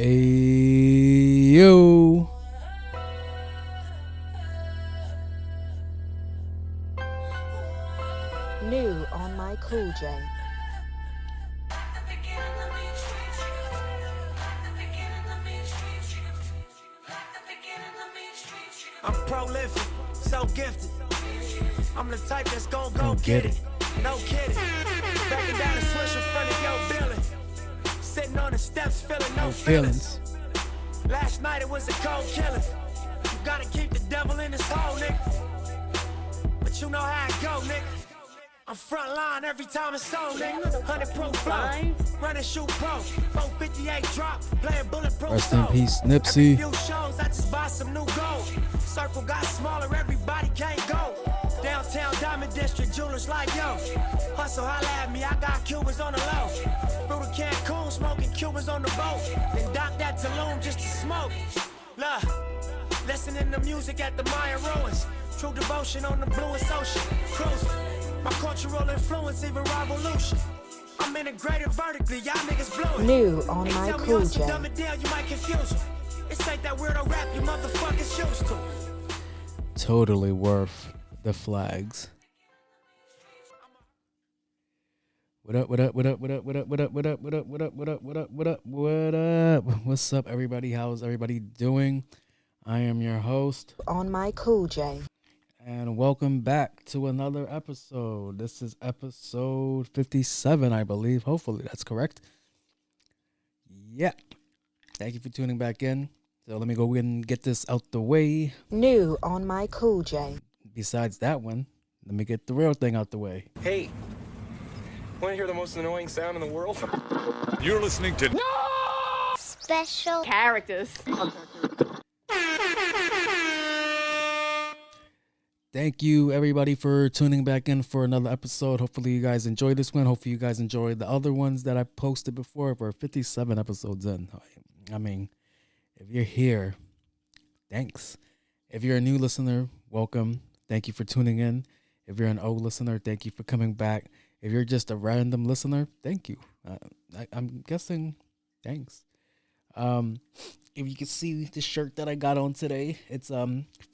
Ayo. New on my Cool J. I'm prolific, so gifted. I'm the type that's gon' go get it. No kidding. Backing down the switch in front of your building. Sitting on the steps, feeling no feelings. Last night it was a cold killing. You gotta keep the devil in his hole, nigga. But you know how it go, nigga. I'm front line every time it's on, nigga. 100 proof flow, running shoot pro, 458 drop, playing bulletproof. Rest in peace, Nipsey. Every few shows, I just buy some new gold. Circle got smaller, everybody can't go. Downtown Diamond District, jewelers like yo. Hustle, holla at me, I got Cubans on the low. Through the Cancun, smoking Cubans on the boat. Then dock that Tulum just to smoke. Look, listening to music at the Mayan ruins. True devotion on the bluest ocean. Cruising. My cultural influence, even revolution. I'm integrated vertically, y'all niggas blew it. New on my Cool J. Dumb it down, you might confuse them. This ain't that weirdo rap you motherfuckers used to. Totally worth the flags. What up, what up, what up, what up, what up, what up, what up, what up, what up, what up, what up, what up, what up? What's up, everybody? How's everybody doing? I am your host. On my Cool J. And welcome back to another episode. This is episode 57, I believe. Hopefully that's correct. Yeah. Thank you for tuning back in. So let me go in and get this out the way. New on my Cool J. Besides that one, let me get the real thing out the way. Hey, want to hear the most annoying sound in the world? You're listening to Special characters. Thank you, everybody, for tuning back in for another episode. Hopefully you guys enjoyed this one. Hopefully you guys enjoyed the other ones that I posted before. We're 57 episodes in. I mean, if you're here, thanks. If you're a new listener, welcome. Thank you for tuning in. If you're an old listener, thank you for coming back. If you're just a random listener, thank you. I'm guessing thanks. If you can see the shirt that I got on today, it's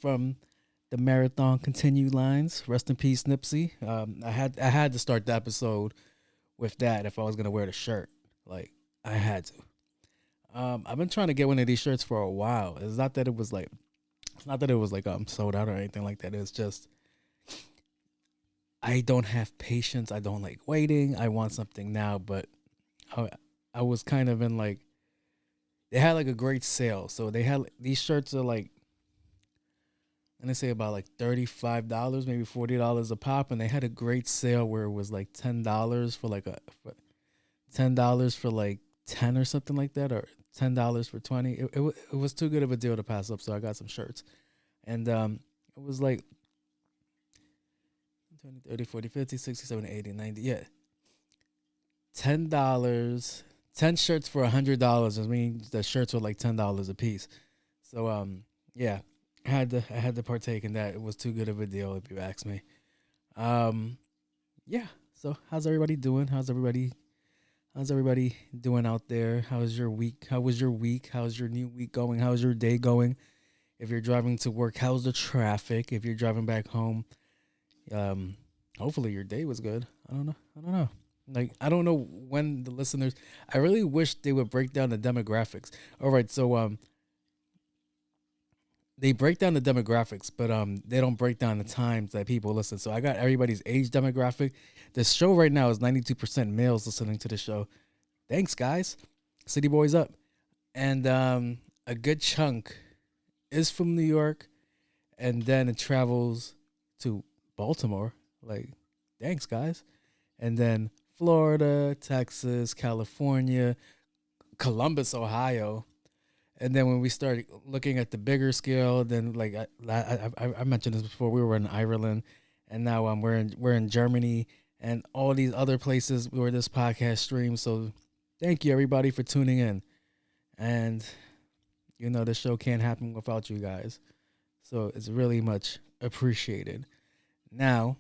from the Marathon Continue lines. Rest in peace, Nipsey. I had to start the episode with that if I was gonna wear the shirt. Like, I had to. I've been trying to get one of these shirts for a while. It's not that it was like sold out or anything like that. It's just I don't have patience. I don't like waiting. I want something now. But I was kind of in like, they had like a great sale. So they had, these shirts are like, and they say about like $35, maybe $40 a pop, and they had a great sale where it was like $10 for like $10 for like 10 or something like that, or $10 for 20. It was too good of a deal to pass up, so I got some shirts, and it was like 20, 30, 40, 50, 60, 70, 80, 90, yeah, $10, 10 shirts for $100. I mean, the shirts were like $10 a piece, so yeah. I had to partake in that. It was too good of a deal, if you ask me. Yeah. So how's everybody doing? How's everybody doing out there? How's your week? How was your week? How's your new week going? How's your day going? If you're driving to work, how's the traffic? If you're driving back home, hopefully your day was good. I don't know. Like, I don't know when the listeners, I really wish they would break down the demographics. All right. So, they break down the demographics, but they don't break down the times that people listen. So I got everybody's age demographic. The show right now is 92% males listening to the show. Thanks, guys. City boys up. And a good chunk is from New York, and then it travels to Baltimore. Like, thanks, guys. And then Florida, Texas, California, Columbus, Ohio. And then when we started looking at the bigger scale, then like I mentioned this before, we were in Ireland, and now we're in Germany and all these other places where this podcast streams. So thank you, everybody, for tuning in. And you know, the show can't happen without you guys, so it's really much appreciated. Now,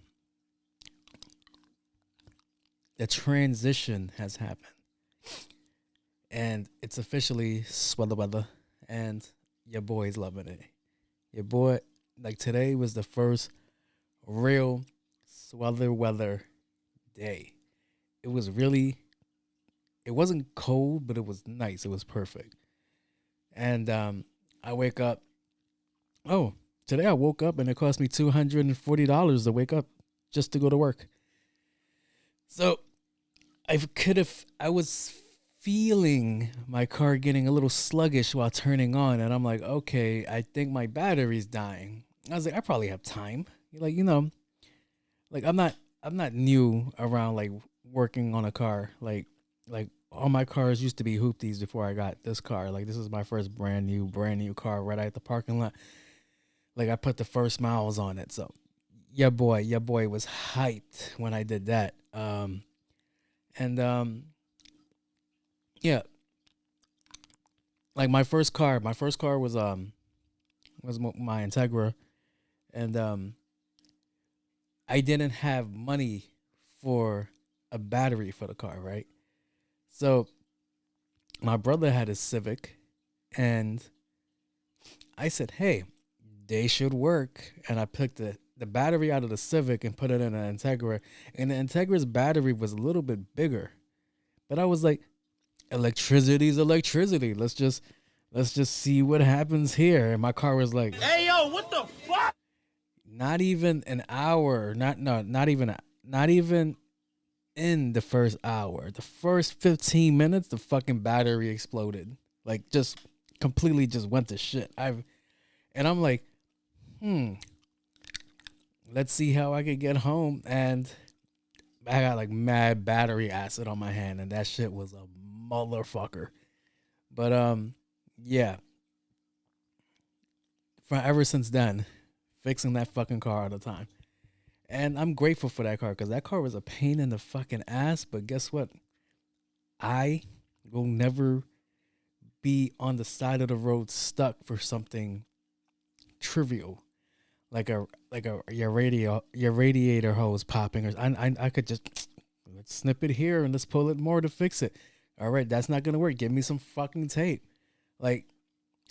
the transition has happened. and it's officially sweater weather, and your boy's loving it. Your boy, like today was the first real sweater weather day. It was really, it wasn't cold, but it was nice. It was perfect. And I wake up. Oh, today I woke up and it cost me $240 to wake up just to go to work. So I was feeling my car getting a little sluggish while turning on, and I'm like, okay, I think my battery's dying. I was like, I probably have time. Like, like I'm not new around like working on a car. Like all my cars used to be hoopties before I got this car. Like this is my first brand new car right at the parking lot. Like I put the first miles on it. So your boy was hyped when I did that. Yeah. Like my first car was my Integra, and I didn't have money for a battery for the car, right? So my brother had a Civic, and I said, "Hey, they should work." And I picked the battery out of the Civic and put it in an Integra, and the Integra's battery was a little bit bigger. But I was like, electricity's electricity. Let's just see what happens here. And my car was like, Hey, yo, what the fuck? not even an hour, not even in the first hour. The first 15 minutes, the fucking battery exploded. Like just completely just went to shit. And I'm like, let's see how I could get home. And I got like mad battery acid on my hand, and that shit was a motherfucker. But yeah. Ever since then, fixing that fucking car all the time. And I'm grateful for that car, because that car was a pain in the fucking ass. But guess what? I will never be on the side of the road stuck for something trivial, like your radiator hose popping, or I could just let's snip it here and let's pull it more to fix it. All right, that's not gonna work. Give me some fucking tape. Like,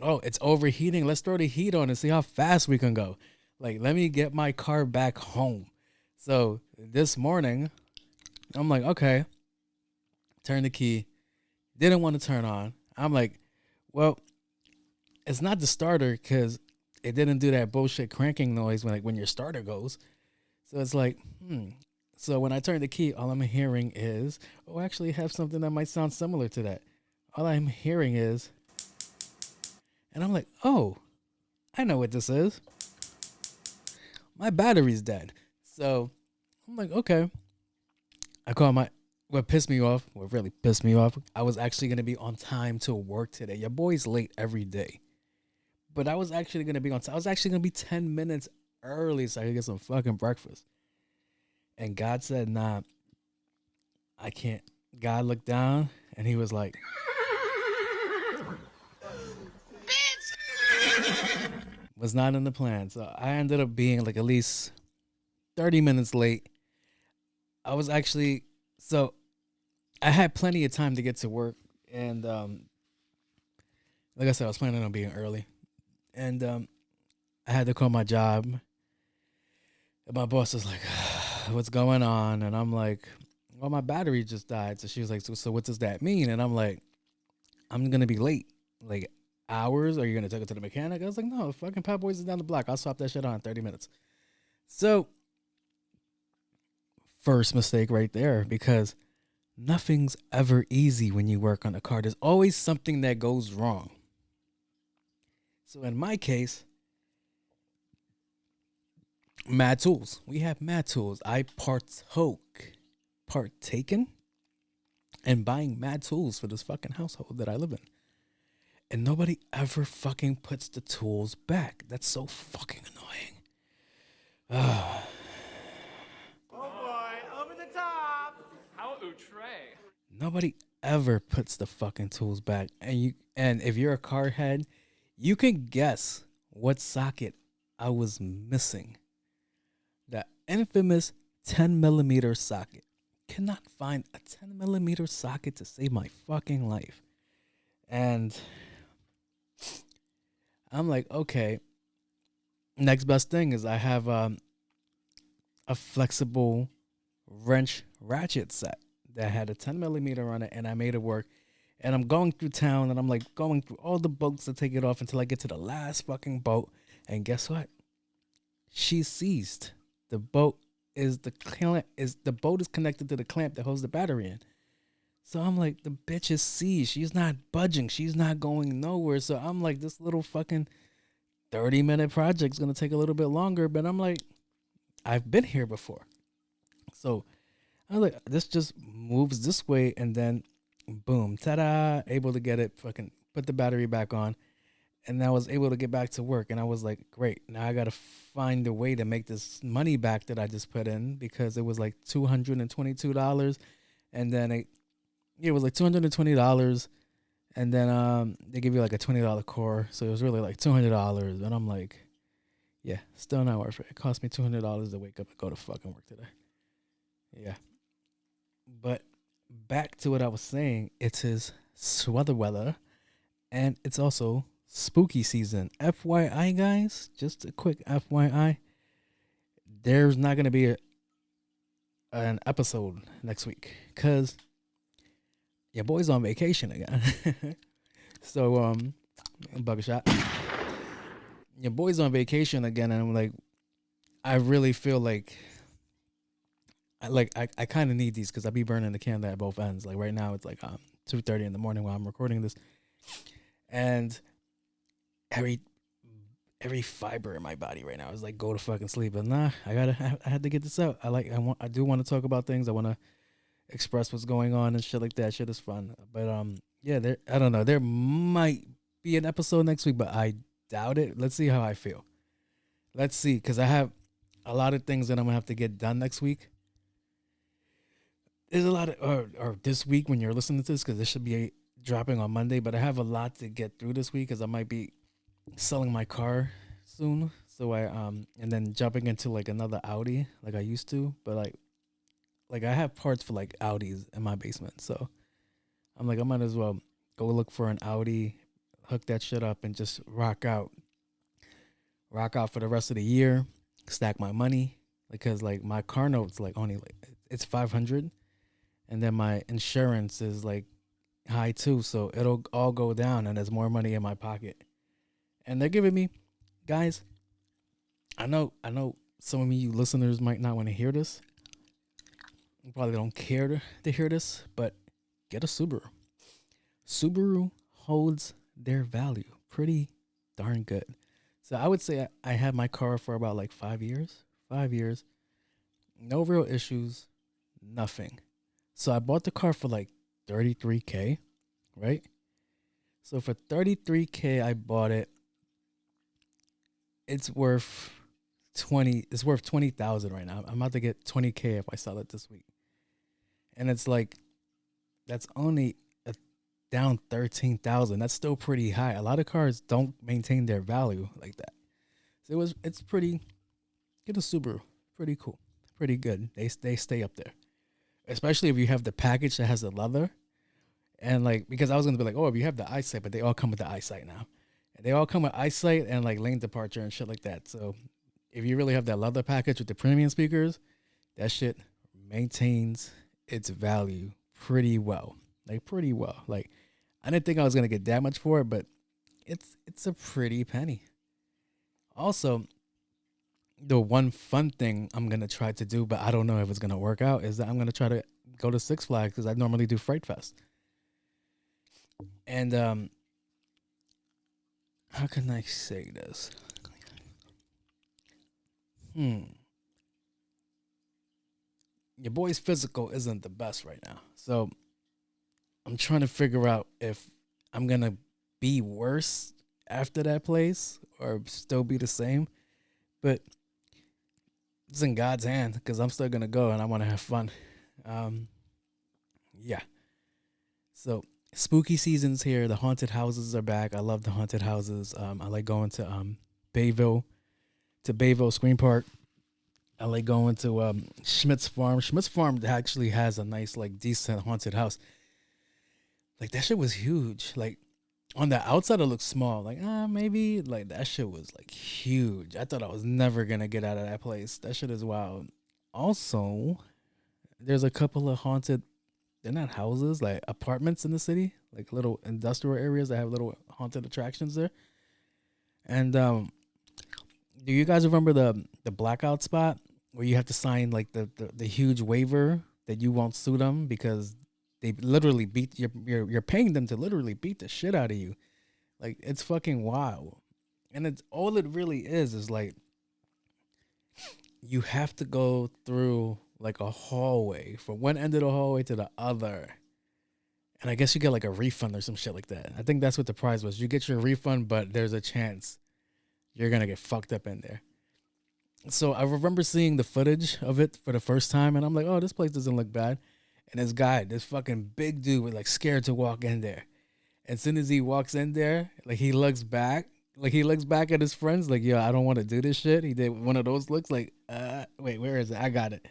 oh, it's overheating. Let's throw the heat on and see how fast we can go. Like, let me get my car back home. So this morning, I'm like, okay, turn the key. Didn't want to turn on. I'm like, well, it's not the starter, because it didn't do that bullshit cranking noise when your starter goes. So it's like, So when I turn the key, all I'm hearing is, oh, actually I have something that might sound similar to that. All I'm hearing is, and I'm like, oh, I know what this is. My battery's dead. So I'm like, okay. I call what really pissed me off, I was actually going to be on time to work today. Your boy's late every day. But I was actually going to be on time. I was actually going to be 10 minutes early so I could get some fucking breakfast. And God said, nah, I can't. God looked down and he was like, was not in the plan. So I ended up being like at least 30 minutes late. I was actually, so I had plenty of time to get to work. And like I said, I was planning on being early. And I had to call my job. And my boss was like, what's going on? And I'm like, well, my battery just died. So she was like, so what does that mean? And I'm like, I'm going to be late. Like, hours? Are you going to take it to the mechanic? I was like, no, fucking Pop Boys is down the block. I'll swap that shit on in 30 minutes. So, first mistake right there, because nothing's ever easy when you work on a car. There's always something that goes wrong. So in my case, mad tools. We have mad tools. I partaken in buying mad tools for this fucking household that I live in. And nobody ever fucking puts the tools back. That's so fucking annoying. Oh boy, over the top. How outre. Nobody ever puts the fucking tools back. And if you're a car head, you can guess what socket I was missing. The infamous 10 millimeter socket. Cannot find a 10 millimeter socket to save my fucking life. And I'm like, okay, next best thing is I have a flexible wrench ratchet set that had a 10 millimeter on it, and I made it work. And I'm going through town, and I'm like going through all the bolts to take it off until I get to the last fucking bolt. And guess what? She's seized. The bolt is the bolt is connected to the clamp that holds the battery in. So I'm like, the bitch is seized. She's not budging. She's not going nowhere. So I'm like, this little fucking 30-minute project's gonna take a little bit longer. But I'm like, I've been here before. So I was like, this just moves this way, and then boom, ta-da, able to get it, fucking put the battery back on. And I was able to get back to work. And I was like, great, now I got to find a way to make this money back that I just put in, because it was like $222. And then it was like $220. And then they give you like a $20 core. So it was really like $200. And I'm like, yeah, still not worth it. It cost me $200 to wake up and go to fucking work today. Yeah. But back to what I was saying, it's his sweater weather. And it's also spooky season. FYI, guys, just a quick FYI. There's not going to be an episode next week because your boy's on vacation again. So, bug a shot. Your boy's on vacation again, and I'm like, I really feel like I kind of need these because I be burning the candle at both ends. Like right now, it's like 2:30 in the morning while I'm recording this, and every fiber in my body right now is like, go to fucking sleep. But nah, I had to get this out. I do want to talk about things. I want to express what's going on and shit like that. Shit is fun. But yeah, I don't know. There might be an episode next week, but I doubt it. Let's see how I feel. Let's see, because I have a lot of things that I'm gonna have to get done next week. There's a lot of or this week when you're listening to this, because this should be dropping on Monday. But I have a lot to get through this week because I might be selling my car soon. So and then jumping into like another Audi like I used to. But like I have parts for like Audis in my basement. So I'm like, I might as well go look for an Audi, hook that shit up, and just rock out for the rest of the year, stack my money, because like my car note's like only like it's $500, and then my insurance is like high too, so it'll all go down, and there's more money in my pocket. And they're giving me, guys, I know some of you listeners might not want to hear this. You probably don't care to hear this, but get a Subaru. Subaru holds their value pretty darn good. So I would say I had my car for about like 5 years. 5 years. No real issues. Nothing. So I bought the car for like $33K, right? So for $33K, I bought it. It's worth $20,000 right now. I'm about to get $20K if I sell it this week. And it's like, that's only down $13,000. That's still pretty high. A lot of cars don't maintain their value like that. So it's pretty. Get a Subaru. Pretty cool. Pretty good. They stay up there, especially if you have the package that has the leather. And like, because I was gonna be like, oh, if you have the eyesight, but they all come with the eyesight now. And they all come with eyesight and like lane departure and shit like that. So if you really have that leather package with the premium speakers, that shit maintains its value pretty well. Like pretty well. Like I didn't think I was gonna get that much for it, but it's a pretty penny. Also, the one fun thing I'm gonna try to do, but I don't know if it's gonna work out, is that I'm gonna try to go to Six Flags because I normally do Fright Fest. And how can I say this? Your boy's physical isn't the best right now, so I'm trying to figure out if I'm going to be worse after that place or still be the same. But it's in God's hand because I'm still going to go and I want to have fun. Yeah. So spooky season's here. The haunted houses are back. I love the haunted houses. I like going to Bayville Screen Park. I like going to Schmidt's Farm. Schmidt's Farm actually has a nice, like, decent haunted house. Like, that shit was huge. Like, On the outside, it looks small. Like, maybe like that shit was like huge. I thought I was never gonna get out of that place. That shit is wild. Also, there's a couple of haunted. They're not houses, like apartments in the city, like little industrial areas that have little haunted attractions there. And do you guys remember the blackout spot where you have to sign like the huge waiver that you won't sue them because they literally beat you're paying them to literally beat the shit out of you. Like, it's fucking wild. And it's all it really is like you have to go through like a hallway from one end of the hallway to the other. And I guess you get like a refund or some shit like that. I think that's what the prize was. You get your refund, but there's a chance you're going to get fucked up in there. So I remember seeing the footage of it for the first time, and I'm like, oh, this place doesn't look bad. And this fucking big dude was like scared to walk in there. As soon as he walks in there, like he looks back at his friends, like, yo, I don't want to do this shit. He did one of those looks like, wait, where is it? I got it.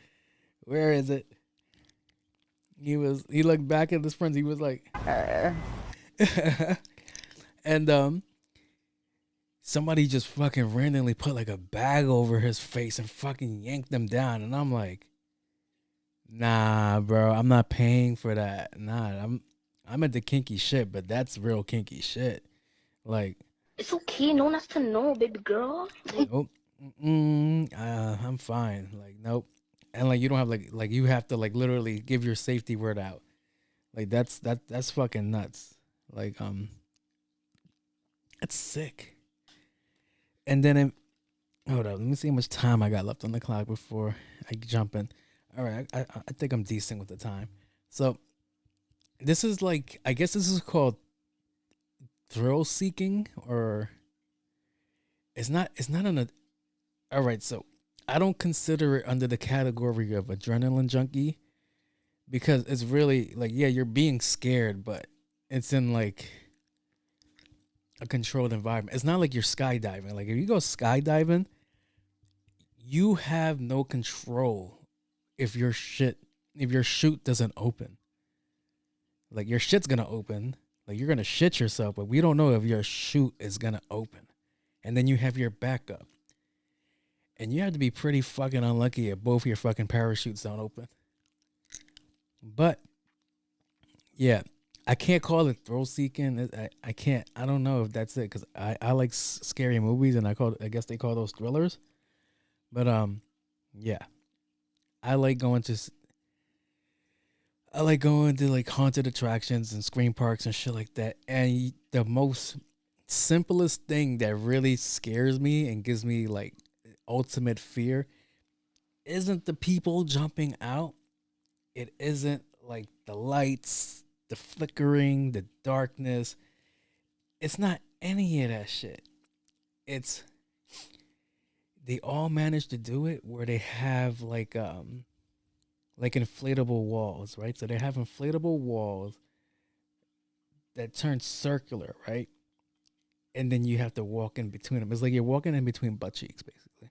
Where is it? He looked back at his friends. He was like, and somebody just fucking randomly put like a bag over his face and fucking yanked him down. And I'm like, nah, bro, I'm not paying for that. Nah, I'm at the kinky shit, but that's real kinky shit. Like, It's okay. No one has to know, baby girl. nope, I'm fine. Like, nope. And like, you don't have like you have to like literally give your safety word out. Like, that's fucking nuts. Like, it's sick. And then hold up, let me see how much time I got left on the clock before I jump in. All right, I think I'm decent with the time. So this is like, I guess this is called thrill seeking, or it's not all right, so I don't consider it under the category of adrenaline junkie because it's really like, yeah, you're being scared, but it's in like a controlled environment. It's not like you're skydiving. Like, if you go skydiving, you have no control if your chute doesn't open. Like, your shit's gonna open. Like, you're gonna shit yourself, but we don't know if your chute is gonna open. And then you have your backup. And you have to be pretty fucking unlucky if both your fucking parachutes don't open. But yeah, I can't call it thrill seeking. I can't. I don't know if that's it, because I like scary movies, and I guess they call those thrillers. But yeah, I like going to like haunted attractions and scream parks and shit like that. And the most simplest thing that really scares me and gives me like ultimate fear isn't the people jumping out. It isn't like the lights, the flickering, the darkness. It's not any of that shit. It's, they all managed to do it where they have like inflatable walls, right? So they have inflatable walls that turn circular, right? And then you have to walk in between them. It's like you're walking in between butt cheeks, basically.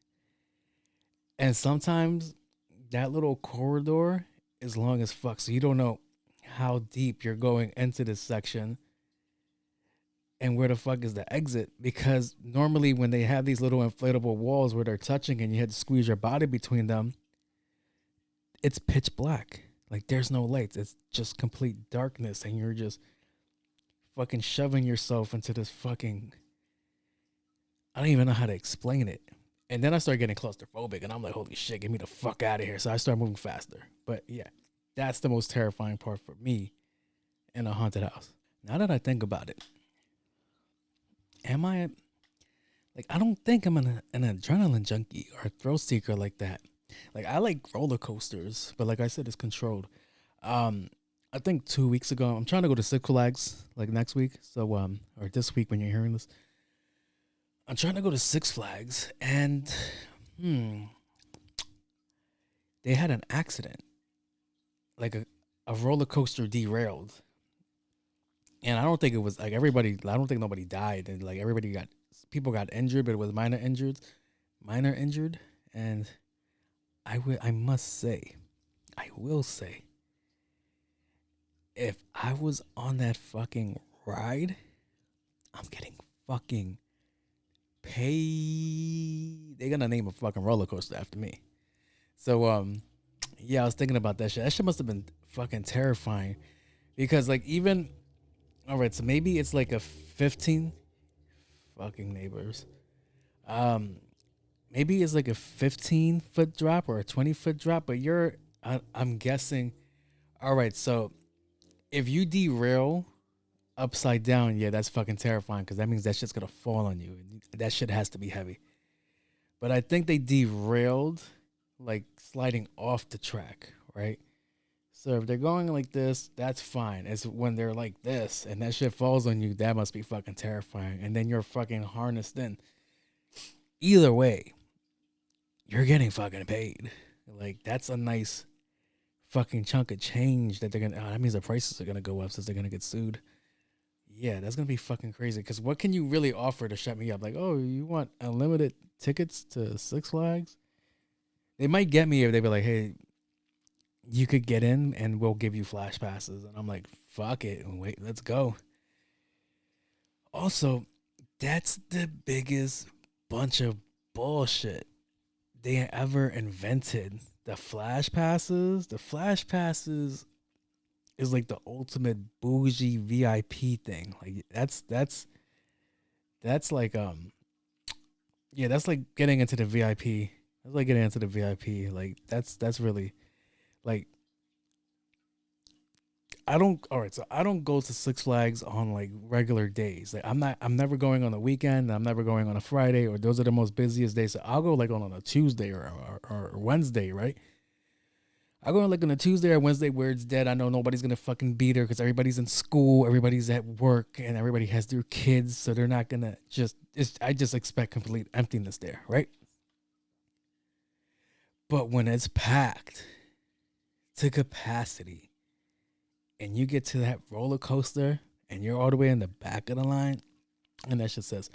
And sometimes that little corridor is long as fuck, so you don't know how deep you're going into this section and where the fuck is the exit. Because normally when they have these little inflatable walls where they're touching and you had to squeeze your body between them, it's pitch black. Like, there's no lights. It's just complete darkness, and you're just fucking shoving yourself into this fucking, I don't even know how to explain it. And then I started getting claustrophobic, and I'm like, holy shit, get me the fuck out of here. So I started moving faster. But yeah, that's the most terrifying part for me in a haunted house. Now that I think about it, am I, like, I don't think I'm an adrenaline junkie or a thrill seeker like that. Like, I like roller coasters, but like I said, it's controlled. I think 2 weeks ago, I'm trying to go to Six Flags like next week. So, or this week when you're hearing this, I'm trying to go to Six Flags, and they had an accident. Like a roller coaster derailed. And I don't think it was like everybody, I don't think nobody died. And like people got injured, but it was minor injured. And I will say, if I was on that fucking ride, I'm getting fucking paid. They're gonna name a fucking roller coaster after me. So yeah, I was thinking about that shit. That shit must have been fucking terrifying because like even all right, so maybe it's like a 15 fucking neighbors. Maybe it's like a 15-foot drop or a 20-foot drop, but I'm guessing. All right, so if you derail upside down, yeah, that's fucking terrifying because that means that shit's gonna fall on you. That shit has to be heavy. But I think they derailed like sliding off the track, right? So if they're going like this, that's fine. It's when they're like this and that shit falls on you, that must be fucking terrifying. And then you're fucking harnessed in. Either way, you're getting fucking paid. Like that's a nice fucking chunk of change that they're gonna. Oh, that means the prices are gonna go up since they're gonna get sued. Yeah, that's gonna be fucking crazy. Because what can you really offer to shut me up? Like, oh, you want unlimited tickets to Six Flags? They might get me if they be like, hey, you could get in and we'll give you flash passes. And I'm like, fuck it. Wait, let's go. Also, that's the biggest bunch of bullshit they ever invented. The flash passes. The flash passes is like the ultimate bougie VIP thing. Like that's like yeah, that's like getting into the VIP. That's like getting into the VIP. Like that's really like I don't go to Six Flags on like regular days. Like I'm never going on a weekend. I'm never going on a Friday, or those are the most busiest days. So I'll go like on a Tuesday or Wednesday, right? I go like on a Tuesday or Wednesday where it's dead. I know nobody's gonna fucking be there because everybody's in school, everybody's at work, and everybody has their kids, so they're not gonna I just expect complete emptiness there, right? But when it's packed to capacity, and you get to that roller coaster, and you're all the way in the back of the line, and that shit says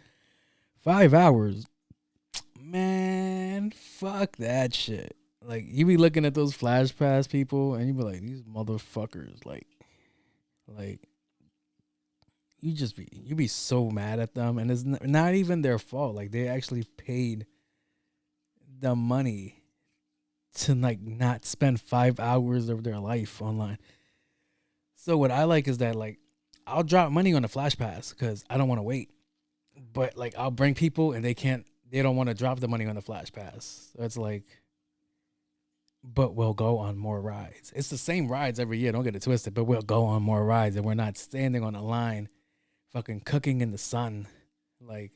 5 hours, man, fuck that shit. Like, you be looking at those flash pass people, and you be like, these motherfuckers, like, you be so mad at them, and it's not even their fault. Like, they actually paid the money to, like, not spend 5 hours of their life online. So what I like is that, like, I'll drop money on the flash pass because I don't want to wait. But, like, I'll bring people, and they don't want to drop the money on the flash pass. So it's like, but we'll go on more rides. It's the same rides every year. Don't get it twisted. But we'll go on more rides, and we're not standing on a line, fucking cooking in the sun. Like,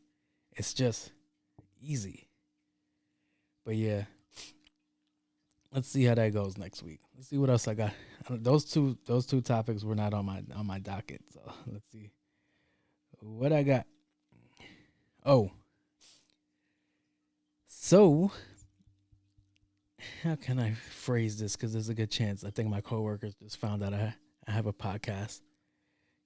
it's just easy. But yeah, let's see how that goes next week. Let's see what else I got. Those two topics were not on my docket. So let's see what I got. Oh, so. How can I phrase this? Because there's a good chance. I think my coworkers just found out I have a podcast.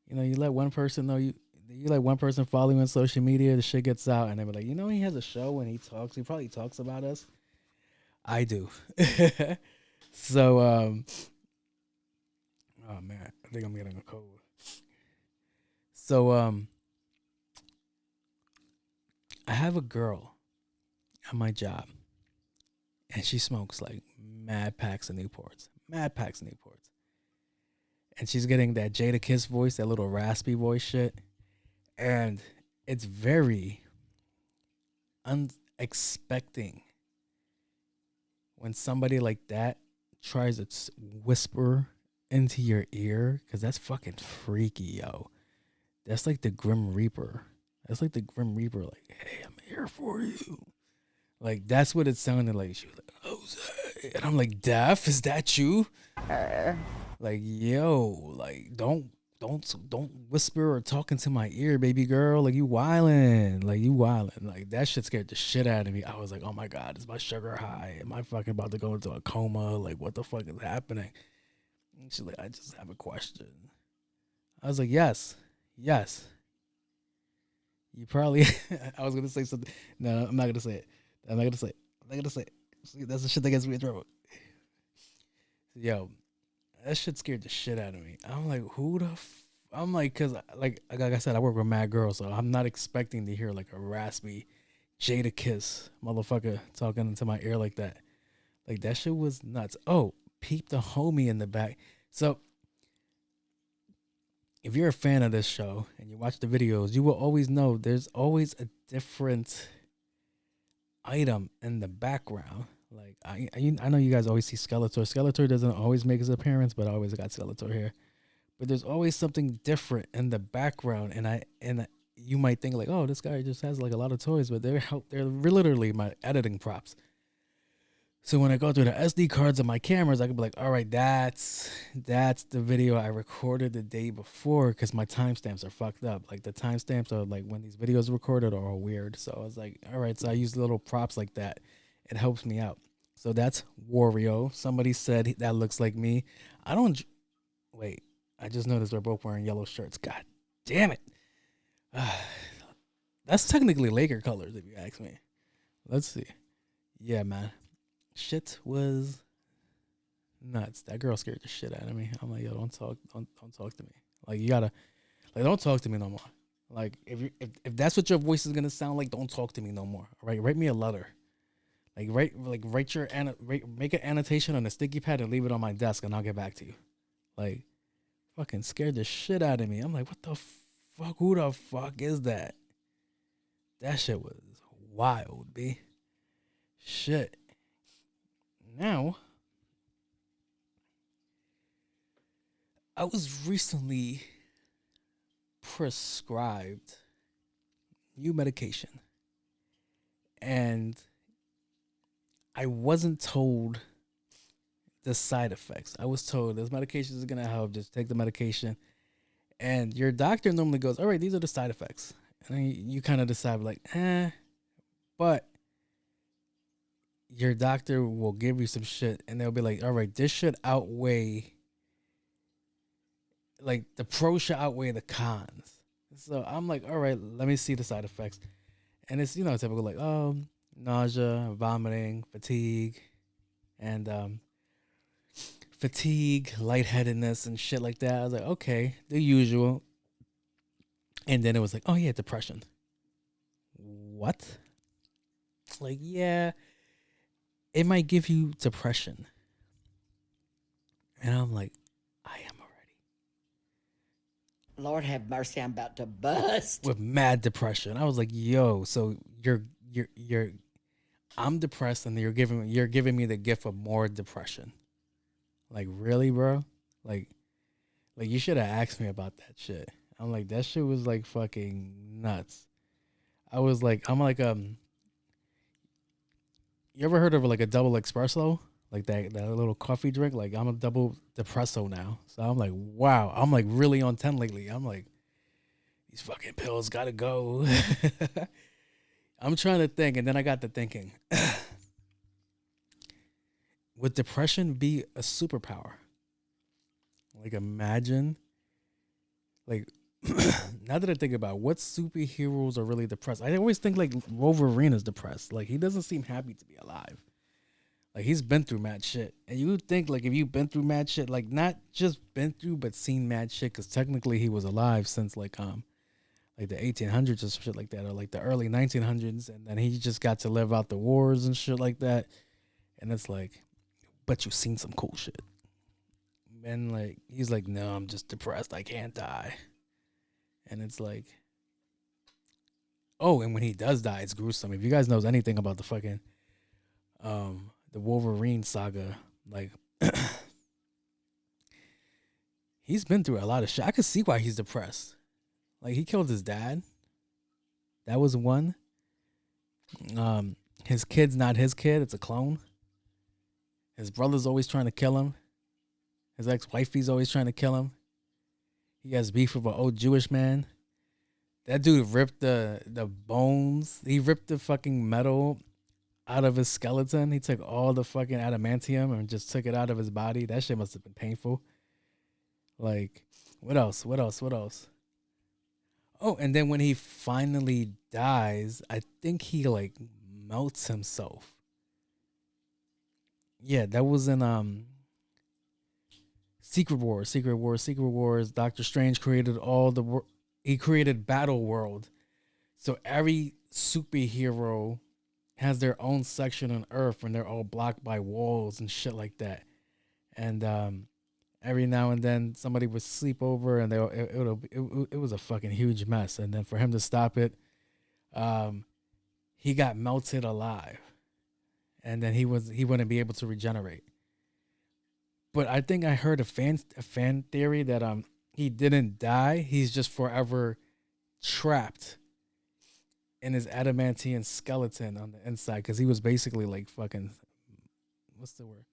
You know, you let one person know you let one person follow you on social media, the shit gets out, and they were like, you know, he has a show and he probably talks about us. I do. So, oh man, I think I'm getting a cold. So, I have a girl at my job. And she smokes like mad packs of Newports. And she's getting that JADAKISS voice, that little raspy voice shit. And it's very unexpecting when somebody like that tries to whisper into your ear, because that's fucking freaky, yo. That's like the Grim Reaper. Like, hey, I'm here for you. Like, that's what it sounded like. She was like, Jose. And I'm like, Daph, is that you? Like, yo, like, don't whisper or talk into my ear, baby girl. Like, you wildin'. Like, that shit scared the shit out of me. I was like, oh my God, is my sugar high? Am I fucking about to go into a coma? Like, what the fuck is happening? And she's like, I just have a question. I was like, yes. You probably, I was going to say something. No, I'm not going to say it. I'm not gonna say it. See, that's the shit that gets me in trouble. Yo, that shit scared the shit out of me. I'm like, who the I'm like, cause like I said, I work with mad girls, so I'm not expecting to hear like a raspy JADAKISS motherfucker talking into my ear like that. Like that shit was nuts. Oh, peep the homie in the back. So if you're a fan of this show and you watch the videos, you will always know there's always a different item in the background. Like I know you guys always see Skeletor. Skeletor doesn't always make his appearance, but I always got Skeletor here. But there's always something different in the background, and you might think like, oh, this guy just has like a lot of toys, but they're literally my editing props. So when I go through the SD cards of my cameras, I can be like, all right, that's the video I recorded the day before, because my timestamps are fucked up. Like the timestamps are like when these videos recorded are all weird. So I was like, all right, so I use little props like that. It helps me out. So that's Wario. Somebody said that looks like me. I don't wait. I just noticed we're both wearing yellow shirts. God damn it. That's technically Laker colors if you ask me. Let's see. Yeah, man. Shit was nuts. That girl scared the shit out of me. I'm like, yo, don't talk to me. Like you gotta, like, don't talk to me no more. Like if that's what your voice is gonna sound like, don't talk to me no more. All right, write me a letter. Write make an annotation on a sticky pad and leave it on my desk, and I'll get back to you. Like, fucking scared the shit out of me. I'm like, what the fuck? Who the fuck is that? That shit was wild, B. Shit. Now, I was recently prescribed new medication, and I wasn't told the side effects. I was told this medication is going to help, just take the medication. And your doctor normally goes, all right, these are the side effects. And then you kind of decide like, but your doctor will give you some shit and they'll be like, all right, this should outweigh, like the pros should outweigh the cons. So I'm like, all right, let me see the side effects. And it's, typical like, nausea, vomiting, fatigue, and lightheadedness and shit like that. I was like, okay, the usual. And then it was like, oh yeah, depression. What? Like, yeah, it might give you depression. And I'm like, I am already. Lord have mercy, I'm about to bust. With mad depression. I was like, yo, so you're I'm depressed and you're giving me the gift of more depression. Like, really, bro? Like you should have asked me about that shit. I'm like, that shit was like fucking nuts. I'm like, you ever heard of like a double espresso? Like that little coffee drink? Like, I'm a double depresso now. So I'm like, wow. I'm like really on 10 lately. I'm like, these fucking pills gotta go. I'm trying to think, and then I got to thinking. Would depression be a superpower? Like, imagine, like, now that I think about it, what superheroes are really depressed? I always think like Wolverine is depressed. Like, he doesn't seem happy to be alive. Like, he's been through mad shit. And you would think, like, if you've been through mad shit, like, not just been through, but seen mad shit, because technically he was alive since like the 1800s or some shit like that, or like the early 1900s, and then he just got to live out the wars and shit like that. And it's like, but you've seen some cool shit. And like, he's like, no, I'm just depressed. I can't die. And it's like, oh, and when he does die, it's gruesome. If you guys knows anything about the fucking the Wolverine saga, like he's been through a lot of shit. I could see why he's depressed. Like, he killed his dad. That was one. His kid's not his kid, it's a clone. His brother's always trying to kill him. His ex-wifey's always trying to kill him. He has beef with an old Jewish man. That dude ripped the bones. He ripped the fucking metal out of his skeleton. He took all the fucking adamantium and just took it out of his body. That shit must have been painful. Like, what else? Oh, and then when he finally dies, I think he like melts himself. Yeah, that was in Secret Wars. Doctor Strange created he created Battle World. So every superhero has their own section on Earth, and they're all blocked by walls and shit like that. And every now and then somebody would sleep over, and it was a fucking huge mess. And then for him to stop it, he got melted alive, and then he wouldn't be able to regenerate. But I think I heard a fan theory that he didn't die. He's just forever trapped in his adamantine skeleton on the inside, because he was basically like fucking, what's the word?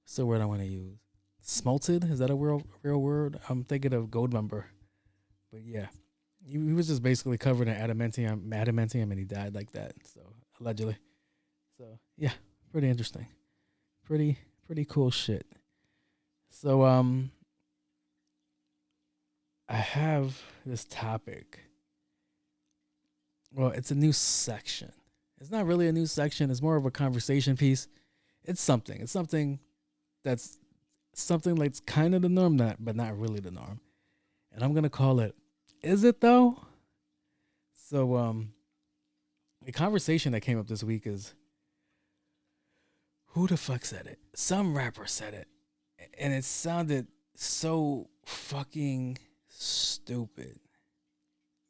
What's the word I want to use? Smolted? Is that a real word? I'm thinking of Goldmember. But yeah, he was just basically covered in adamantium, and he died like that. So allegedly. So yeah, pretty interesting. Pretty cool shit. So I have this topic. Well, it's a new section. It's not really a new section. It's more of a conversation piece. It's something. It's something that's kind of the norm, but not really the norm. And I'm gonna call it, is it though? So the conversation that came up this week is, who the fuck said it? Some rapper said it. And it sounded so fucking stupid.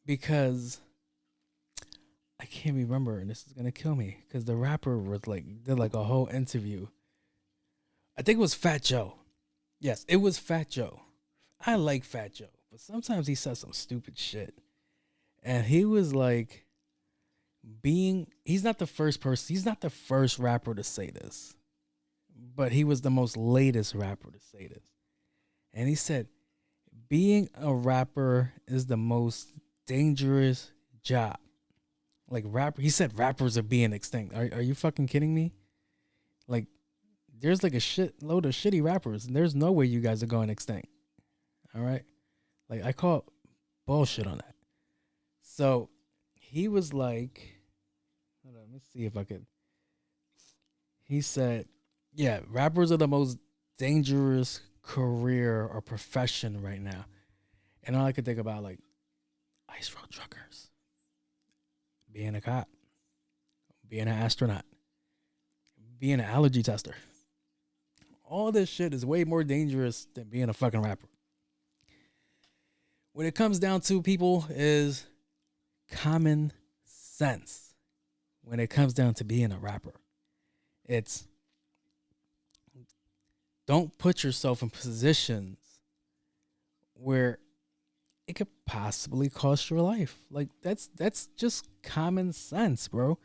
Because I can't remember, and this is gonna kill me, because the rapper did a whole interview. I think it was Fat Joe. Yes, it was Fat Joe. I like Fat Joe, but sometimes he says some stupid shit. And he was like, he's not the first rapper to say this, but he was the most latest rapper to say this. And he said, being a rapper is the most dangerous job. He said rappers are being extinct. Are you fucking kidding me? Like, there's like a shit load of shitty rappers, and there's no way you guys are going extinct. All right? Like, I call bullshit on that. So he was like, hold on, let me see if I could. He said, yeah, rappers are the most dangerous career or profession right now. And all I could think about, like, ice road truckers, being a cop, being an astronaut, being an allergy tester. All this shit is way more dangerous than being a fucking rapper. When it comes down to people is common sense. When it comes down to being a rapper, it's don't put yourself in positions where it could possibly cost your life. Like, that's just common sense, bro.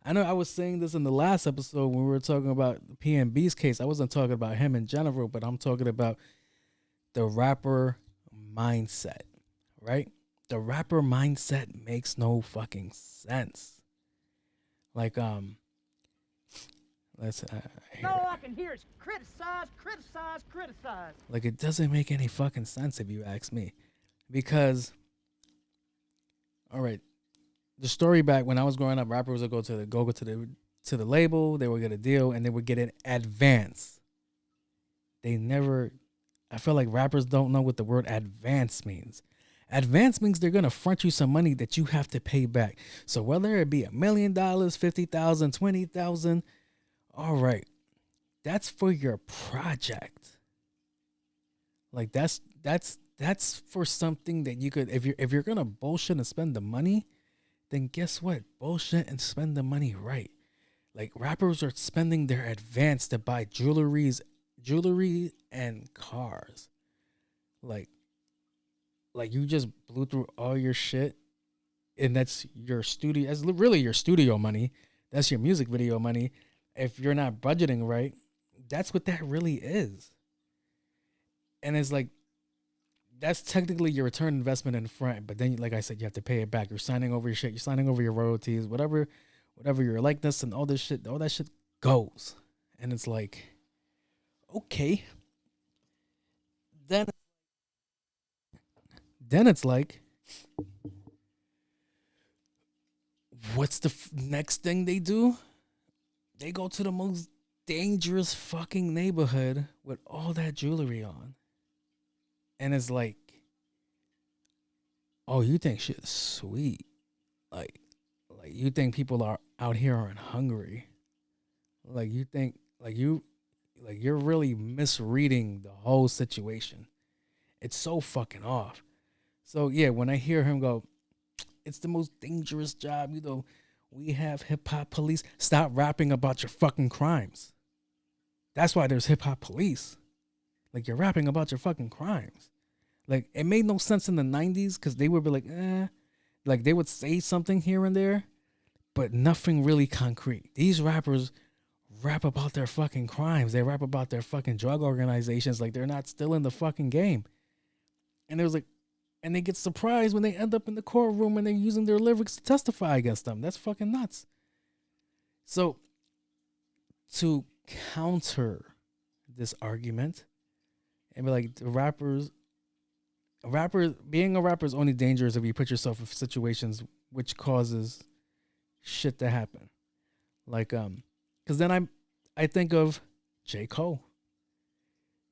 I know I was saying this in the last episode when we were talking about PNB's case. I wasn't talking about him in general, but I'm talking about the rapper mindset, right? The rapper mindset makes no fucking sense. Like, let's all I can hear is criticize. Like, it doesn't make any fucking sense if you ask me. Because, all right, the story back when I was growing up, rappers would go to the label, they would get a deal, and they would get an advance. I feel like rappers don't know what the word advance means. Advance means they're gonna front you some money that you have to pay back. So whether it be $1 million, $50,000, $20,000, all right, that's for your project. Like, that's for something that you could, if you're gonna bullshit and spend the money, then guess what? Bullshit and spend the money right. Like, rappers are spending their advance to buy jewelry and cars. Like you just blew through all your shit, and that's your studio. That's really your studio money. That's your music video money. If you're not budgeting right, that's what that really is. And it's like, that's technically your return investment in front, but then, like I said, you have to pay it back. You're signing over your shit. You're signing over your royalties, whatever your likeness and all this shit. All that shit goes, and it's like, okay. Then it's like, what's the next thing they do? They go to the most dangerous fucking neighborhood with all that jewelry on. And it's like, oh, you think shit's sweet. Like you think people are out here aren't hungry. Like you think you're really misreading the whole situation. It's so fucking off. So yeah, when I hear him go, it's the most dangerous job, you know, we have hip hop police. Stop rapping about your fucking crimes. That's why there's hip hop police. Like, you're rapping about your fucking crimes. Like, it made no sense in the 90s because they would be like, like they would say something here and there, but nothing really concrete. These rappers rap about their fucking crimes. They rap about their fucking drug organizations. Like, they're not still in the fucking game. And it was like, and they get surprised when they end up in the courtroom and they're using their lyrics to testify against them. That's fucking nuts. So, to counter this argument and be like, being a rapper is only dangerous if you put yourself in situations which causes shit to happen. Like, because then I think of J. Cole.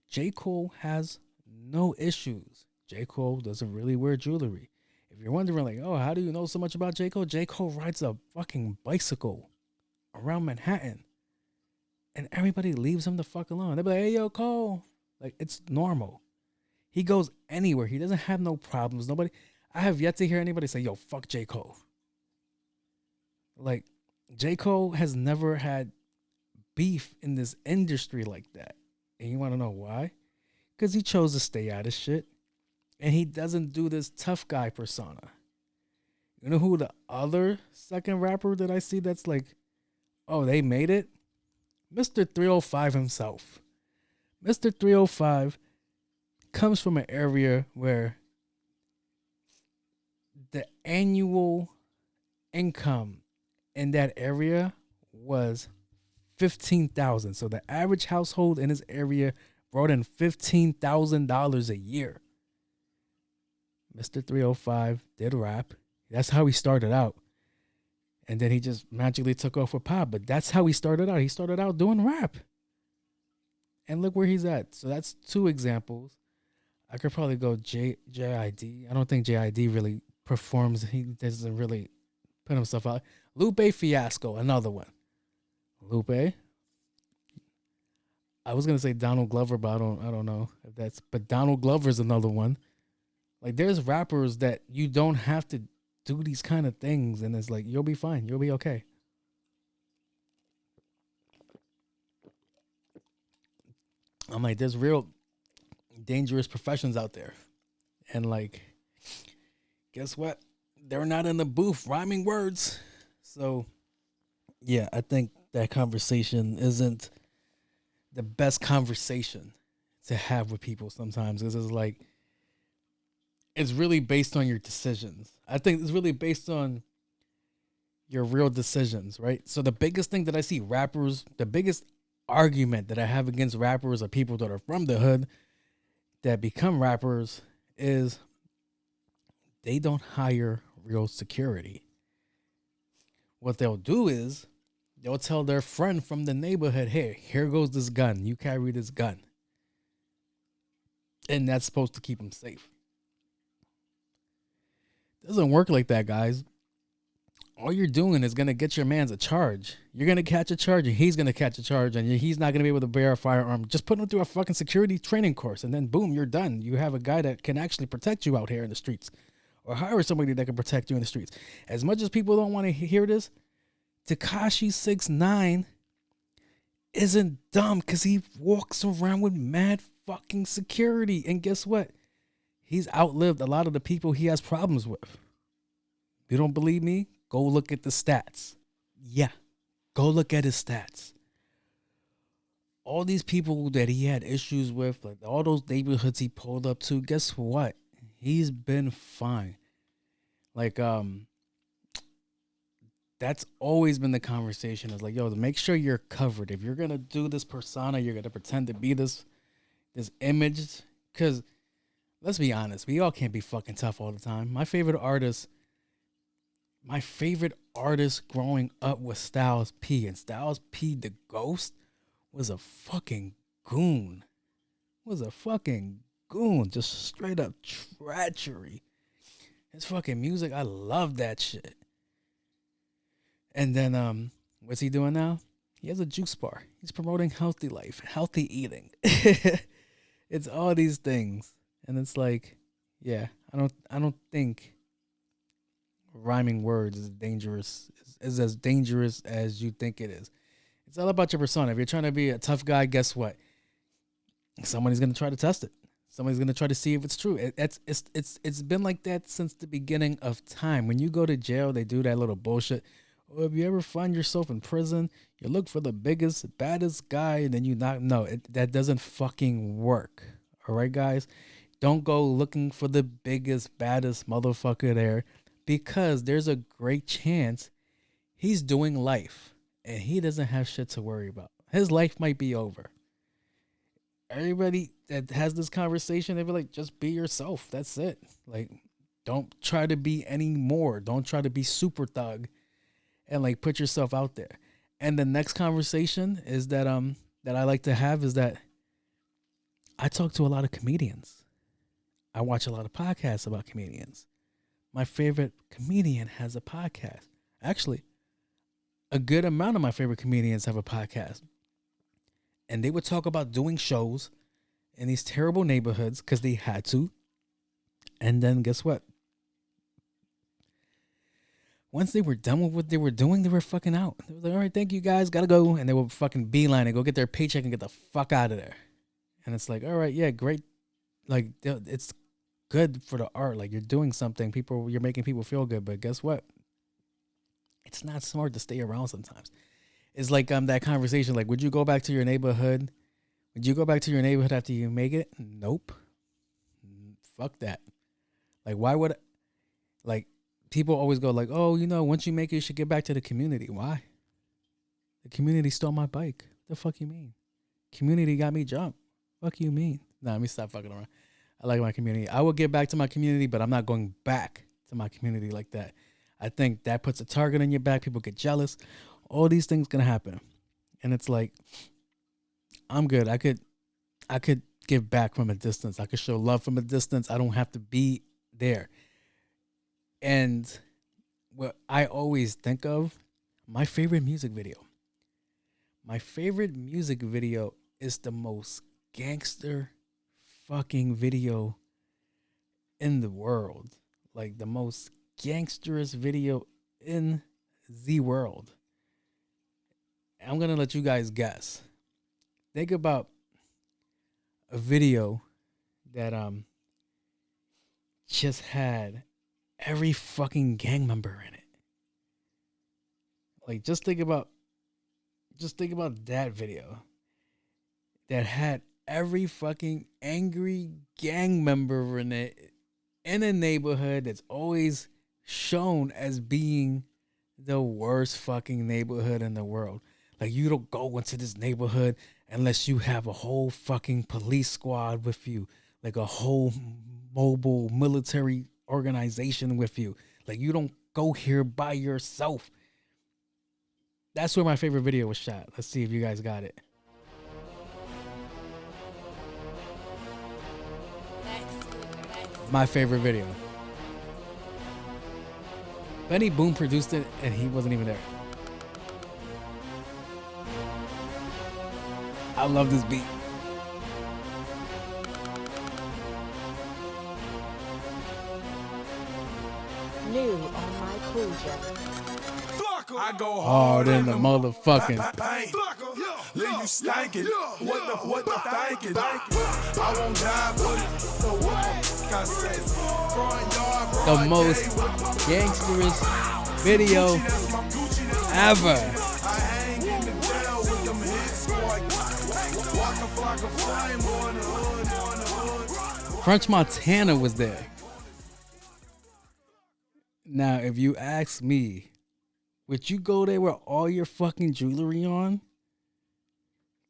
J. Cole has no issues. J. Cole doesn't really wear jewelry. If you're wondering, like, oh, how do you know so much about J. Cole rides a fucking bicycle around Manhattan. And everybody leaves him the fuck alone. They'll be like, hey, yo, Cole. Like, it's normal. He goes anywhere. He doesn't have no problems. I have yet to hear anybody say, yo, fuck J. Cole. Like, J. Cole has never had beef in this industry like that. And you want to know why? Because he chose to stay out of shit. And he doesn't do this tough guy persona. You know who the other second rapper that I see that's like, oh, they made it? Mr. 305 himself. Mr. 305 comes from an area where the annual income in that area was $15,000. So the average household in his area brought in $15,000 a year. Mr. 305 did rap. That's how he started out. And then he just magically took off with pop. But that's how he started out. He started out doing rap. And look where he's at. So that's two examples. I could probably go JID. I don't think JID really performs. He doesn't really put himself out. Lupe Fiasco, another one. Lupe. I was gonna say Donald Glover, but I don't know if that's. But Donald Glover's another one. Like, there's rappers that you don't have to do these kind of things, and it's like, you'll be fine. You'll be okay. I'm like, there's real dangerous professions out there. And like, guess what? They're not in the booth rhyming words. So, yeah, I think that conversation isn't the best conversation to have with people sometimes. Because it's like, it's really based on your decisions. I think it's really based on your real decisions, right? So the biggest thing that I see rappers, the biggest argument that I have against rappers or people that are from the hood that become rappers is they don't hire real security. What they'll do is they'll tell their friend from the neighborhood, hey, here goes this gun. You carry this gun. And that's supposed to keep them safe. Doesn't work like that, guys. All you're doing is going to get your man's a charge. You're going to catch a charge, and he's going to catch a charge, and he's not going to be able to bear a firearm. Just put him through a fucking security training course, and then boom, you're done. You have a guy that can actually protect you out here in the streets, or hire somebody that can protect you in the streets. As much as people don't want to hear this, Tekashi 6ix9ine isn't dumb because he walks around with mad fucking security. And guess what? He's outlived a lot of the people he has problems with. You don't believe me? Go look at the stats. Yeah, go look at his stats. All these people that he had issues with, like all those neighborhoods he pulled up to, guess what? He's been fine. Like, that's always been the conversation. Is like, yo, make sure you're covered. If you're gonna do this persona, you're gonna pretend to be this image. Because let's be honest, we all can't be fucking tough all the time. My favorite artist growing up was Styles P. And Styles P, the Ghost, was a fucking goon. Was a fucking goon, just straight up treachery. His fucking music, I love that shit. And then what's he doing now? He has a juice bar. He's promoting healthy life, healthy eating. It's all these things. And it's like, yeah, I don't think rhyming words is dangerous is as dangerous as you think it is. It's all about your persona. If you're trying to be a tough guy, guess what? Somebody's gonna try to test it. Somebody's gonna try to see if it's true. It's been like that since the beginning of time. When you go to jail, they do that little bullshit. Or if you ever find yourself in prison, you look for the biggest, baddest guy, and then you not. No, that doesn't fucking work. All right, guys, don't go looking for the biggest, baddest motherfucker there, because there's a great chance he's doing life and he doesn't have shit to worry about. His life might be over. Everybody that has this conversation, they be like, just be yourself. That's it. Like, don't try to be any more. Don't try to be super thug and like put yourself out there. And the next conversation is that I like to have is that I talk to a lot of comedians. I watch a lot of podcasts about comedians. My favorite comedian has a podcast. Actually, a good amount of my favorite comedians have a podcast. And they would talk about doing shows in these terrible neighborhoods because they had to. And then guess what? Once they were done with what they were doing, they were fucking out. They were like, all right, thank you guys, gotta go. And they would fucking beeline and go get their paycheck and get the fuck out of there. And it's like, all right, yeah, great. Like, it's good for the art. Like, you're doing something. You're making people feel good. But guess what? It's not smart to stay around sometimes. It's like that conversation. Like, would you go back to your neighborhood? Would you go back to your neighborhood after you make it? Nope. Fuck that. Like, why would, like, people always go like, oh, once you make it, you should get back to the community. Why? The community stole my bike. The fuck you mean? Community got me jumped. Fuck you mean? Nah, let me stop fucking around. I like my community. I will get back to my community, but I'm not going back to my community like that. I think that puts a target on your back. People get jealous. All these things can happen. And it's like, I'm good. I could give back from a distance. I could show love from a distance. I don't have to be there. And what I always think of, my favorite music video. My favorite music video is the most gangster fucking video in the world. Like, the most gangsterous video in the world. I'm going to let you guys guess. Think about a video that just had every fucking gang member in it. Like, just think about that video that had every fucking angry gang member in it, in a neighborhood that's always shown as being the worst fucking neighborhood in the world. Like, you don't go into this neighborhood unless you have a whole fucking police squad with you, like a whole mobile military organization with you. Like, you don't go here by yourself. That's where my favorite video was shot. Let's see if you guys got it. My favorite video. Benny Boom produced it, and he wasn't even there. I love this beat. New on my Cool J. I go hard in the motherfucking. Leave you stankin'. What the thinking? I won't die for it. So what? The most gangsterous video ever. French Montana was there. Now, if you ask me, would you go there with all your fucking jewelry on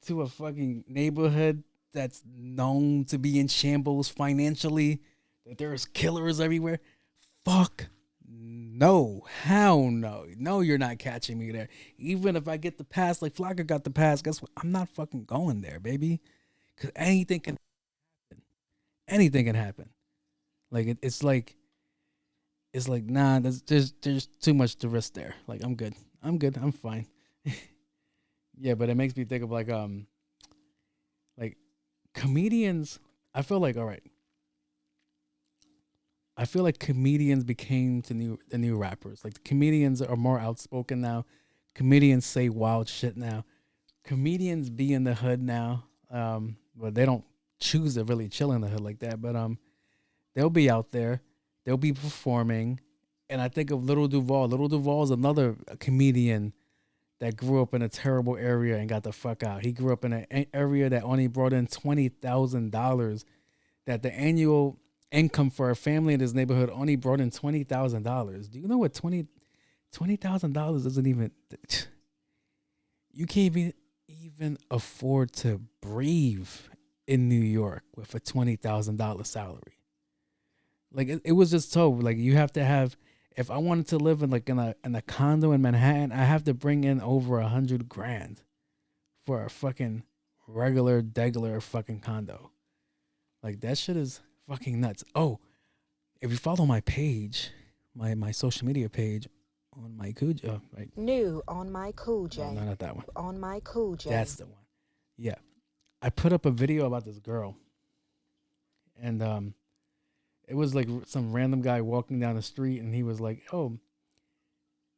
to a fucking neighborhood that's known to be in shambles financially, that there's killers everywhere? Fuck no. Hell no. No, you're not catching me there. Even if I get the pass like Flocka got the pass, guess what? I'm not fucking going there, baby. Because anything can happen. anything can happen. Like it's like nah, there's too much to risk there. Like I'm good, I'm fine. Yeah, but it makes me think of like comedians. I feel like, all right, I feel like comedians became the new rappers. Like the comedians are more outspoken now. Comedians say wild shit now. Comedians be in the hood now. But they don't choose to really chill in the hood like that. But they'll be out there. They'll be performing. And I think of Little Duval. Little Duval is another comedian that grew up in a terrible area and got the fuck out. He grew up in an area that only brought in $20,000. That the annual income for a family in his neighborhood only brought in $20,000. Do you know what $20,000 doesn't even? You can't even afford to breathe in New York with a $20,000 salary. Like it was just told, like you have to have. If I wanted to live in a condo in Manhattan, I have to bring in over $100,000 for a fucking regular fucking condo. Like that shit is fucking nuts. Oh, if you follow my page, my social media page on my Cujo, right? New on my Cool J. No, not that one. On my Cool J. That's the one. Yeah, I put up a video about this girl, and it was like some random guy walking down the street, and he was like, "Oh,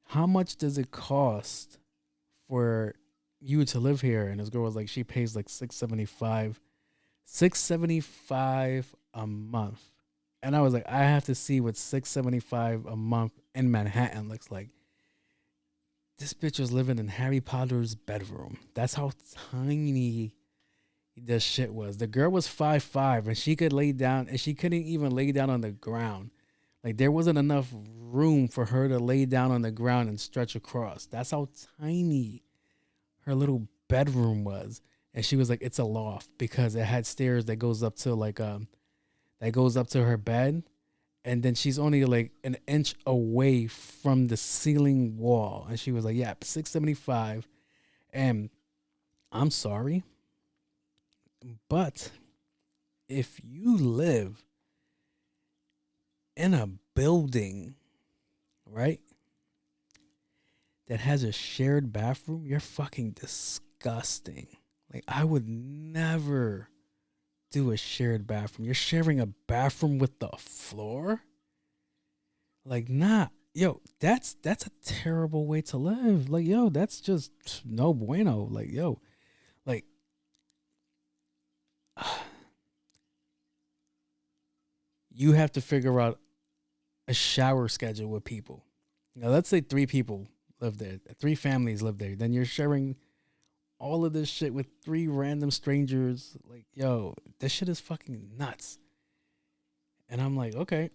how much does it cost for you to live here?" And this girl was like, she pays like $675 a month. And I was like, I have to see what $675 a month in Manhattan looks like. This bitch was living in Harry Potter's bedroom. That's how tiny this shit was. The girl was 5'5", and she could lay down, and she couldn't even lay down on the ground. Like there wasn't enough room for her to lay down on the ground and stretch across. That's how tiny her little bedroom was. And she was like, it's a loft because it had stairs that goes up to her bed. And then she's only like an inch away from the ceiling wall. And she was like, yeah, $675. And I'm sorry, but if you live in a building, right, that has a shared bathroom, you're fucking disgusting. Like, I would never do a shared bathroom. You're sharing a bathroom with the floor? Like, nah. Yo, that's a terrible way to live. Like, yo, that's just no bueno. Like, yo, like, you have to figure out a shower schedule with people. Now, let's say 3 people live there. 3 families live there. Then you're sharing all of this shit with 3 random strangers. Like, yo, this shit is fucking nuts. And I'm like, okay.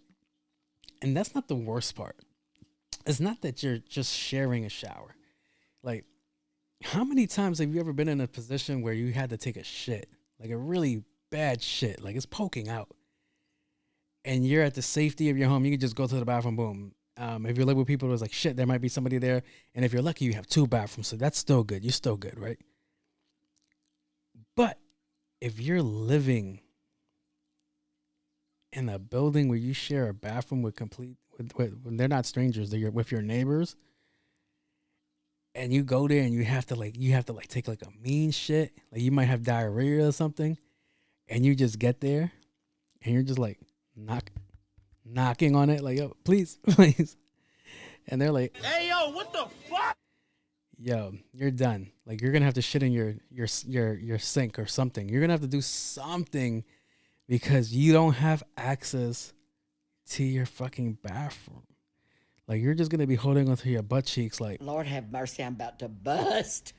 And that's not the worst part. It's not that you're just sharing a shower. Like, how many times have you ever been in a position where you had to take a shit? Like a really bad shit. Like it's poking out. And you're at the safety of your home. You can just go to the bathroom, boom. If you live with people, it's like, shit, there might be somebody there. And if you're lucky, you have 2 bathrooms. So that's still good. You're still good, right? But if you're living in a building where you share a bathroom with when they're not strangers, they're with your neighbors, and you go there and you have to take like a mean shit, like you might have diarrhea or something, and you just get there and you're just like knocking on it, like, yo, please, please. And they're like, Hey, yo, what the fuck? yo, you're done. Like, you're gonna have to shit in your sink or something. You're gonna have to do something because you don't have access to your fucking bathroom. Like, you're just gonna be holding onto your butt cheeks like, Lord have mercy, I'm about to bust.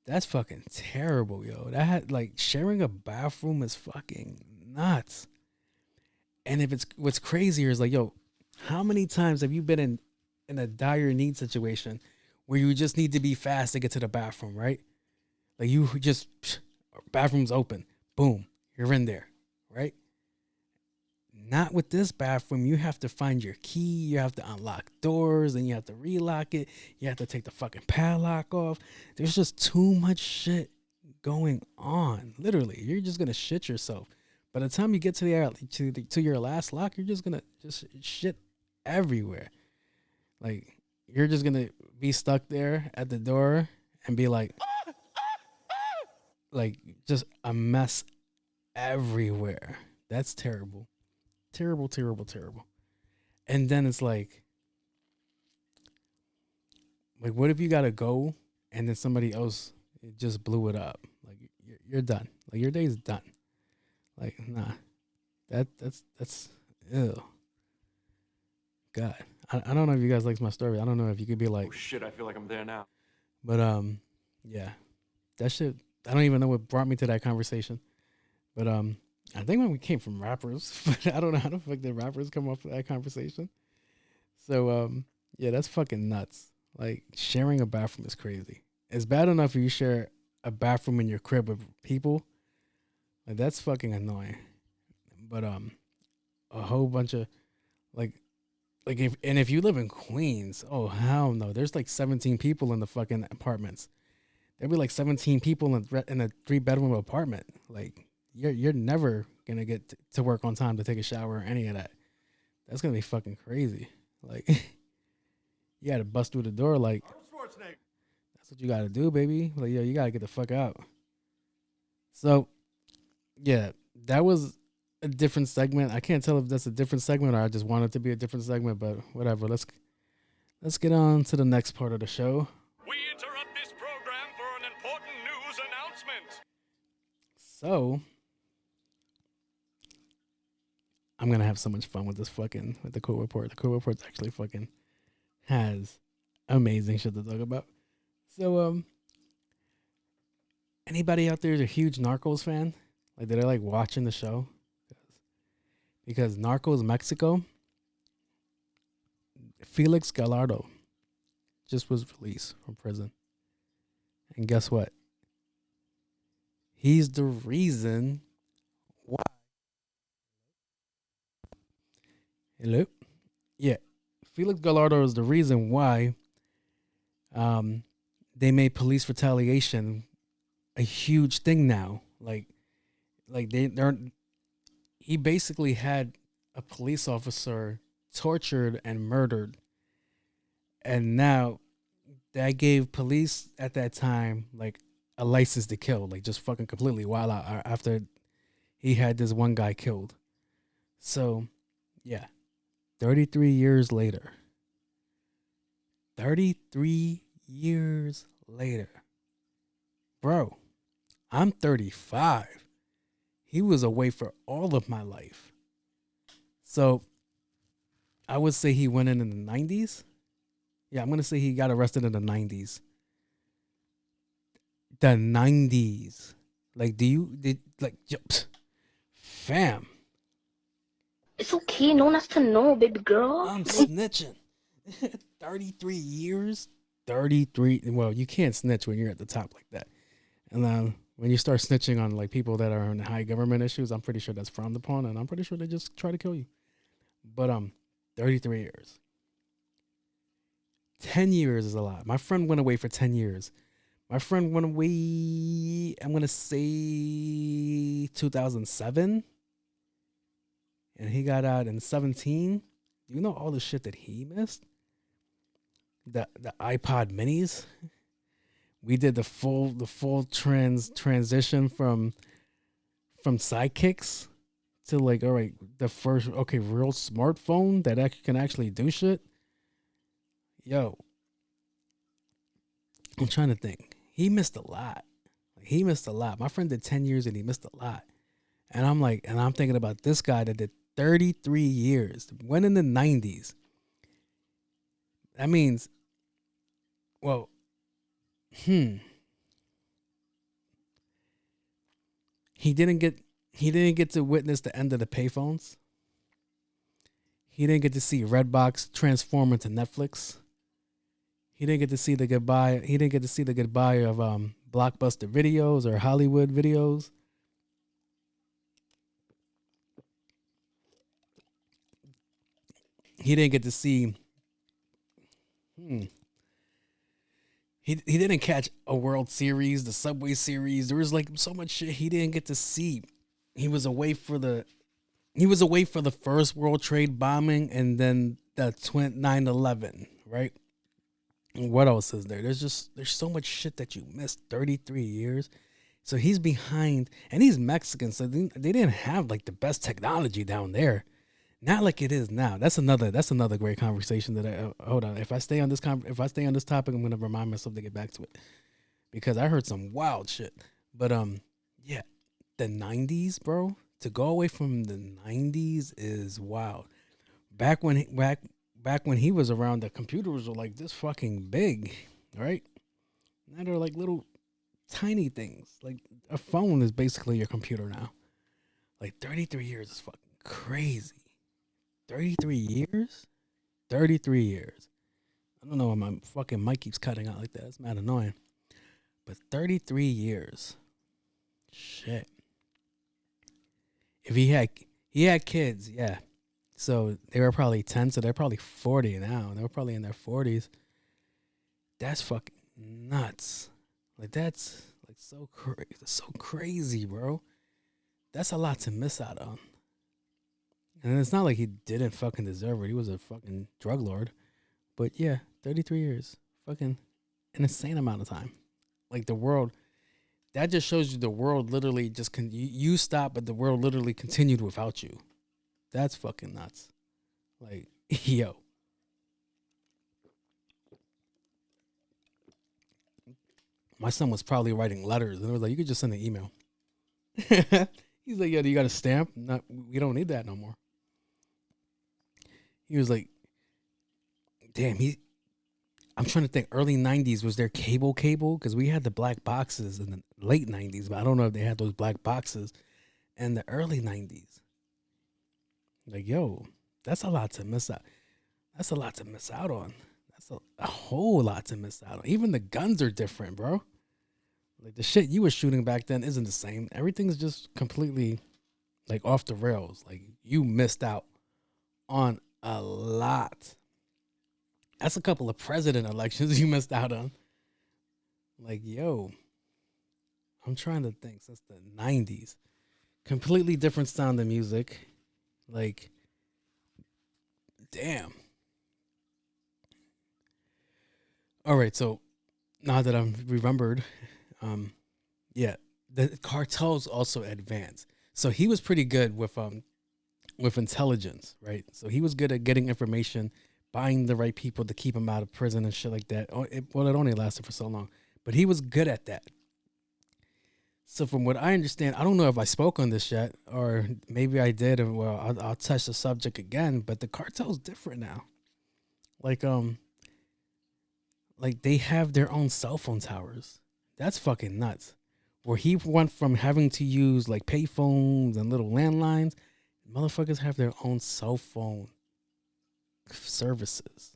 that's fucking terrible, yo. That had, like, sharing a bathroom is fucking nuts. And if it's, what's crazier is like, yo, how many times have you been in a dire need situation where you just need to be fast to get to the bathroom, right? Like, you just, bathroom's open, boom, you're in there, right? Not with this bathroom. You have to find your key. You have to unlock doors, and you have to relock it. You have to take the fucking padlock off. There's just too much shit going on. Literally, you're just gonna shit yourself. by the time you get to your last lock, you're just gonna just shit everywhere. Like you're just gonna be stuck there at the door and be like just a mess everywhere. That's terrible. Terrible, terrible, terrible. And then it's like what if you gotta go and then somebody else just blew it up? Like you're done. Like your day's done. Like nah, that's ew. God, I don't know if you guys liked my story. I don't know if you could be like, Oh shit, I feel like I'm there now. but yeah, that shit. I don't even know what brought me to that conversation. But I think when we came from rappers, but I don't know how the fuck did rappers come up with that conversation. So yeah, that's fucking nuts. Like sharing a bathroom is crazy. It's bad enough if you share a bathroom in your crib with people. Like that's fucking annoying. But a whole bunch of like if you live in Queens, oh hell no, there's like 17 people in the fucking apartments. There'd be like 17 people in a 3-bedroom apartment. Like you're never gonna get to work on time to take a shower or any of that. That's gonna be fucking crazy. Like you gotta bust through the door. Like that's what you gotta do, baby. Like yo, you gotta get the fuck out. So yeah, that was a different segment. I can't tell if that's a different segment or I just want it to be a different segment, but whatever. Let's get on to the next part of the show. We interrupt this program for an important news announcement. So I'm gonna have so much fun with with the cool report. The cool report's actually fucking has amazing shit to talk about. So anybody out there is a huge Narcos fan? Like they're like watching the show? Because Narcos Mexico, Felix Gallardo just was released from prison. And guess what? He's the reason why. Hello? Yeah. Felix Gallardo is the reason why they made police retaliation a huge thing now. Like he basically had a police officer tortured and murdered. And now that gave police at that time like a license to kill, like just fucking completely wild out after he had this one guy killed. So yeah, 33 years later. 33 years later. Bro, I'm 35. He was away for all of my life. So I would say he went in the 90s. Yeah, I'm going to say he got arrested in the 90s. The 90s. Like, fam. It's okay. No one has to know, baby girl. I'm snitching. 33 years. 33. Well, you can't snitch when you're at the top like that. And when you start snitching on like people that are in high government issues, I'm pretty sure that's frowned upon, and I'm pretty sure they just try to kill you. But 33 years. 10 years is a lot. My friend went away for 10 years. My friend went away, I'm going to say 2007. And he got out in 17. You know all the shit that he missed? The iPod minis. We did the full transition from sidekicks to like, all right, the first real smartphone that can actually do shit. Yo, I'm trying to think. He missed a lot. He missed a lot. My friend did 10 years and he missed a lot. And I'm thinking about this guy that did 33 years. Went in the 90s. That means, well, he didn't get to witness the end of the payphones. He didn't get to see Redbox transform into Netflix. He didn't get to see the goodbye. He didn't get to see the goodbye of Blockbuster videos or Hollywood videos. He didn't get to see. He didn't catch a World Series, the Subway Series. There was like so much shit he didn't get to see he was away for the first World Trade bombing and then the 9/11, right? What else is there? There's so much shit that you missed. 33 years. So he's behind, and he's Mexican, so they didn't have like the best technology down there. Not like it is now. That's another great conversation that hold on. If I stay on this topic, I'm gonna remind myself to get back to it because I heard some wild shit. But yeah, the 90s, bro. To go away from the 90s is wild. Back when he was around, the computers were like this fucking big, right? Now they're like little tiny things. Like a phone is basically your computer now. Like 33 years is fucking crazy. 33 years? 33 years. I don't know why my fucking mic keeps cutting out like that. It's mad annoying. But 33 years. Shit. If he had kids, yeah. So they were probably 10, so they're probably 40 now. They were probably in their 40s. That's fucking nuts. Like that's like so crazy, bro. That's a lot to miss out on. And it's not like he didn't fucking deserve it. He was a fucking drug lord. But yeah, 33 years. Fucking an insane amount of time. Like the world, that just shows you the world literally just you stop, but the world literally continued without you. That's fucking nuts. Like, yo. My son was probably writing letters, and it was like, you could just send an email. He's like, yeah, you got a stamp? No, we don't need that no more. He was like, damn, I'm trying to think, early 90s, was there cable? Because we had the black boxes in the late 90s, but I don't know if they had those black boxes in the early 90s. Like, yo, that's a lot to miss out. That's a lot to miss out on. That's a whole lot to miss out on. Even the guns are different, bro. Like, the shit you were shooting back then isn't the same. Everything's just completely, like, off the rails. Like, you missed out on a lot. That's a couple of president elections you missed out on. Like, yo, I'm trying to think. Since the 90s. Completely different sound of music. Like, damn. All right, so now that I'm remembered, yeah, the cartels also advanced. So he was pretty good with intelligence, right? So he was good at getting information, buying the right people to keep him out of prison and shit like that. It only lasted for so long, but he was good at that. So from what I understand, I don't know if I spoke on this yet, or maybe I did. And well, I'll touch the subject again. But the cartel's different now. Like they have their own cell phone towers. That's fucking nuts. Where he went from having to use like pay phones and little landlines, motherfuckers have their own cell phone services.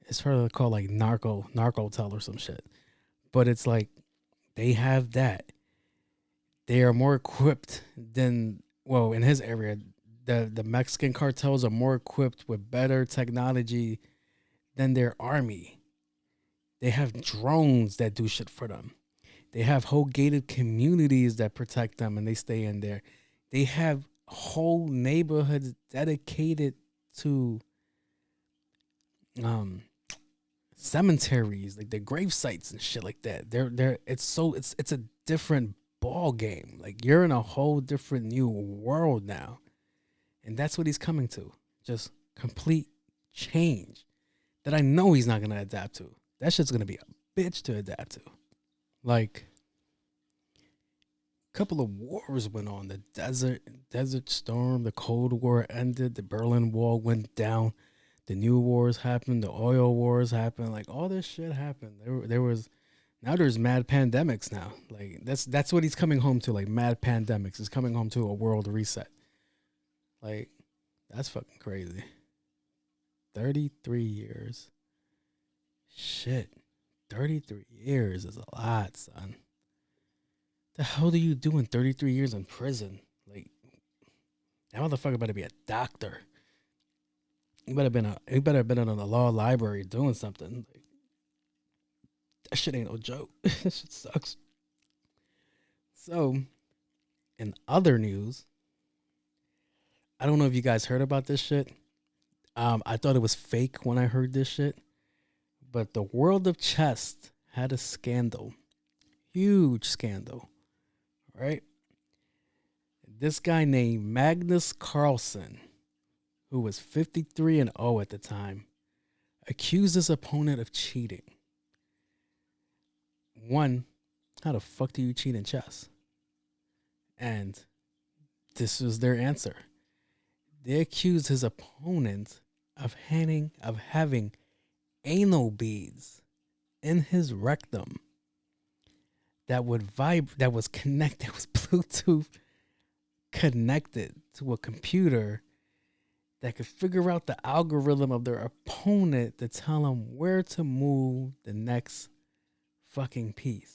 It's probably called like Narcotel or some shit. But it's like they have that. They are more equipped than, well, in his area, the Mexican cartels are more equipped with better technology than their army. They have drones that do shit for them. They have whole gated communities that protect them and they stay in there. They have whole neighborhoods dedicated to cemeteries, like their grave sites and shit like that. It's a different ball game. Like, you're in a whole different new world now. And that's what he's coming to. Just complete change that I know he's not going to adapt to. That shit's going to be a bitch to adapt to. Like, a couple of wars went on. The Desert Storm, the Cold War ended, the Berlin Wall went down, the new wars happened, the oil wars happened. Like, all this shit happened. Now there's mad pandemics now. Like, that's what he's coming home to, like mad pandemics. He's coming home to a world reset. Like, that's fucking crazy. 33 years. Shit. 33 years is a lot, son. The hell do you do in 33 years in prison? Like, that motherfucker better be a doctor. He better have been in a law library doing something. Like, that shit ain't no joke. That shit sucks. So, In other news, I don't know if you guys heard about this shit. I thought it was fake when I heard this shit, but the world of chess had a scandal, huge scandal, right? This guy named Magnus Carlsen, who was 53-0 at the time, accused his opponent of cheating. One, how the fuck do you cheat in chess? And this was their answer. They accused his opponent of having anal beads in his rectum that would vibrate, that was Bluetooth connected to a computer that could figure out the algorithm of their opponent to tell them where to move the next fucking piece.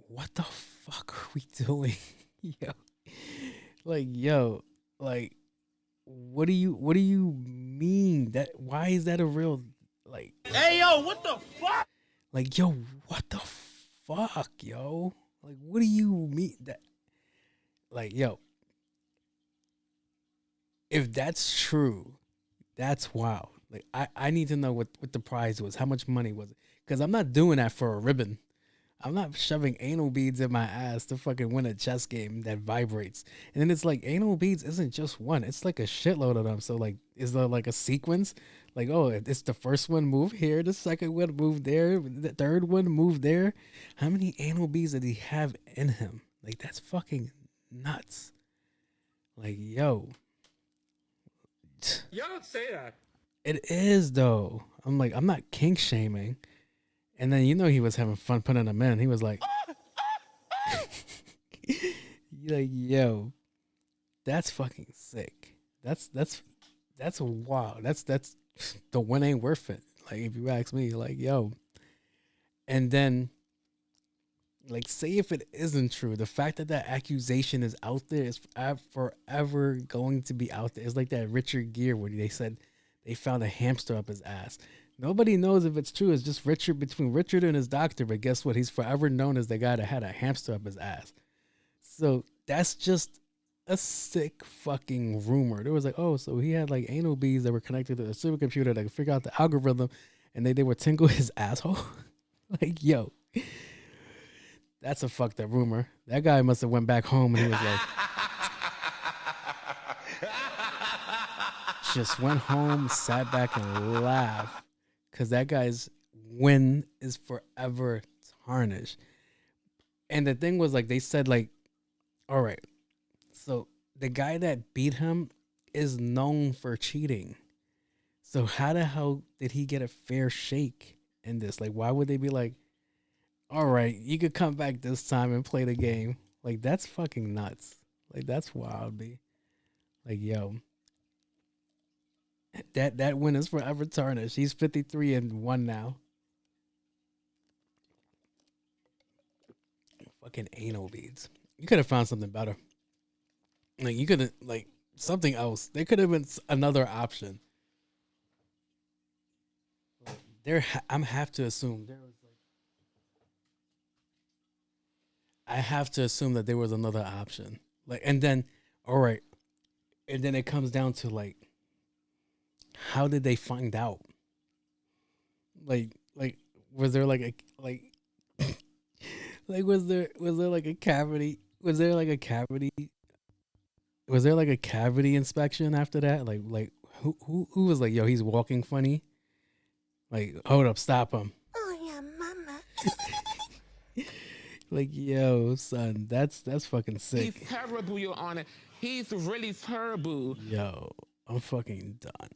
What the fuck are we doing? Yo, what do you mean that? Why is that a real, like? Hey, yo, what the fuck? Like, yo, what the fuck, yo? Like, what do you mean that? Like, yo, if that's true, that's wild. Like, I need to know what the prize was. How much money was it? Because I'm not doing that for a ribbon. I'm not shoving anal beads in my ass to fucking win a chess game that vibrates. And then it's like, anal beads isn't just one. It's like a shitload of them. So, like, is there like a sequence? Like, oh, it's the first one move here, the second one move there, the third one move there. How many anal beads did he have in him? Like, that's fucking nuts. Like, yo. Y'all don't say that. It is, though. I'm like, I'm not kink shaming. And then, you know, he was having fun putting them in. He was like, like, yo, that's fucking sick. That's wild. That's the win ain't worth it. Like, if you ask me, like, yo. And then, like, say if it isn't true, the fact that that accusation is out there is forever going to be out there. It's like that Richard Gere where they said they found a hamster up his ass. Nobody knows if it's true. It's just between Richard and his doctor. But guess what? He's forever known as the guy that had a hamster up his ass. So that's just a sick fucking rumor. There was like, oh, so he had like anal beads that were connected to a supercomputer that could figure out the algorithm, and they would tingle his asshole. Like, yo, that's a fucked up rumor. That guy must have went back home and he was like, just went home, sat back and laughed. Because that guy's win is forever tarnished. And the thing was, like, they said, like, all right, so the guy that beat him is known for cheating. So how the hell did he get a fair shake in this? Like, why would they be like, all right, you could come back this time and play the game? Like, that's fucking nuts. Like, that's wild, B. Like, yo. That win is forever tarnished. He's 53-1 now. Fucking anal beads. You could have found something better. Like, you could have, like, something else. There could have been another option. I'm have to assume there was like. I have to assume that there was another option. Like, and then, all right, and then it comes down to like, how did they find out? Like, was there like a like, like was there like a cavity? Was there like a cavity? Was there like a cavity inspection after that? Like who was like, yo, he's walking funny. Like, hold up, stop him. Oh yeah, mama. Like, yo, son, that's fucking sick. He's terrible, Your Honor. He's really terrible. Yo, I'm fucking done.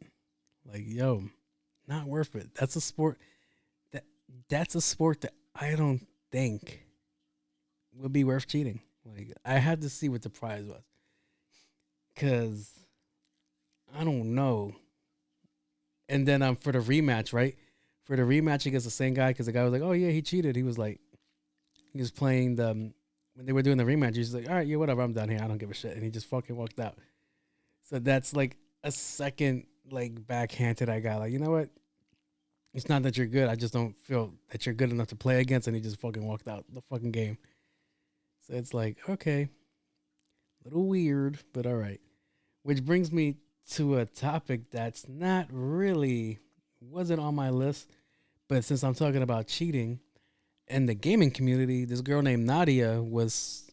Like, yo, not worth it. That's a sport that's a sport that I don't think would be worth cheating. Like, I had to see what the prize was. Cause I don't know. And then for the rematch, right? For the rematch against the same guy, because the guy was like, oh yeah, he cheated. He was like, he was playing when they were doing the rematch, he was like, all right, yeah, whatever, I'm done here. I don't give a shit. And he just fucking walked out. So that's like a second like backhand to that guy. Like, you know what? It's not that you're good. I just don't feel that you're good enough to play against. And he just fucking walked out the fucking game. So it's like, okay, a little weird, but all right. Which brings me to a topic that's not really, wasn't on my list, but since I'm talking about cheating in the gaming community, this girl named Nadia was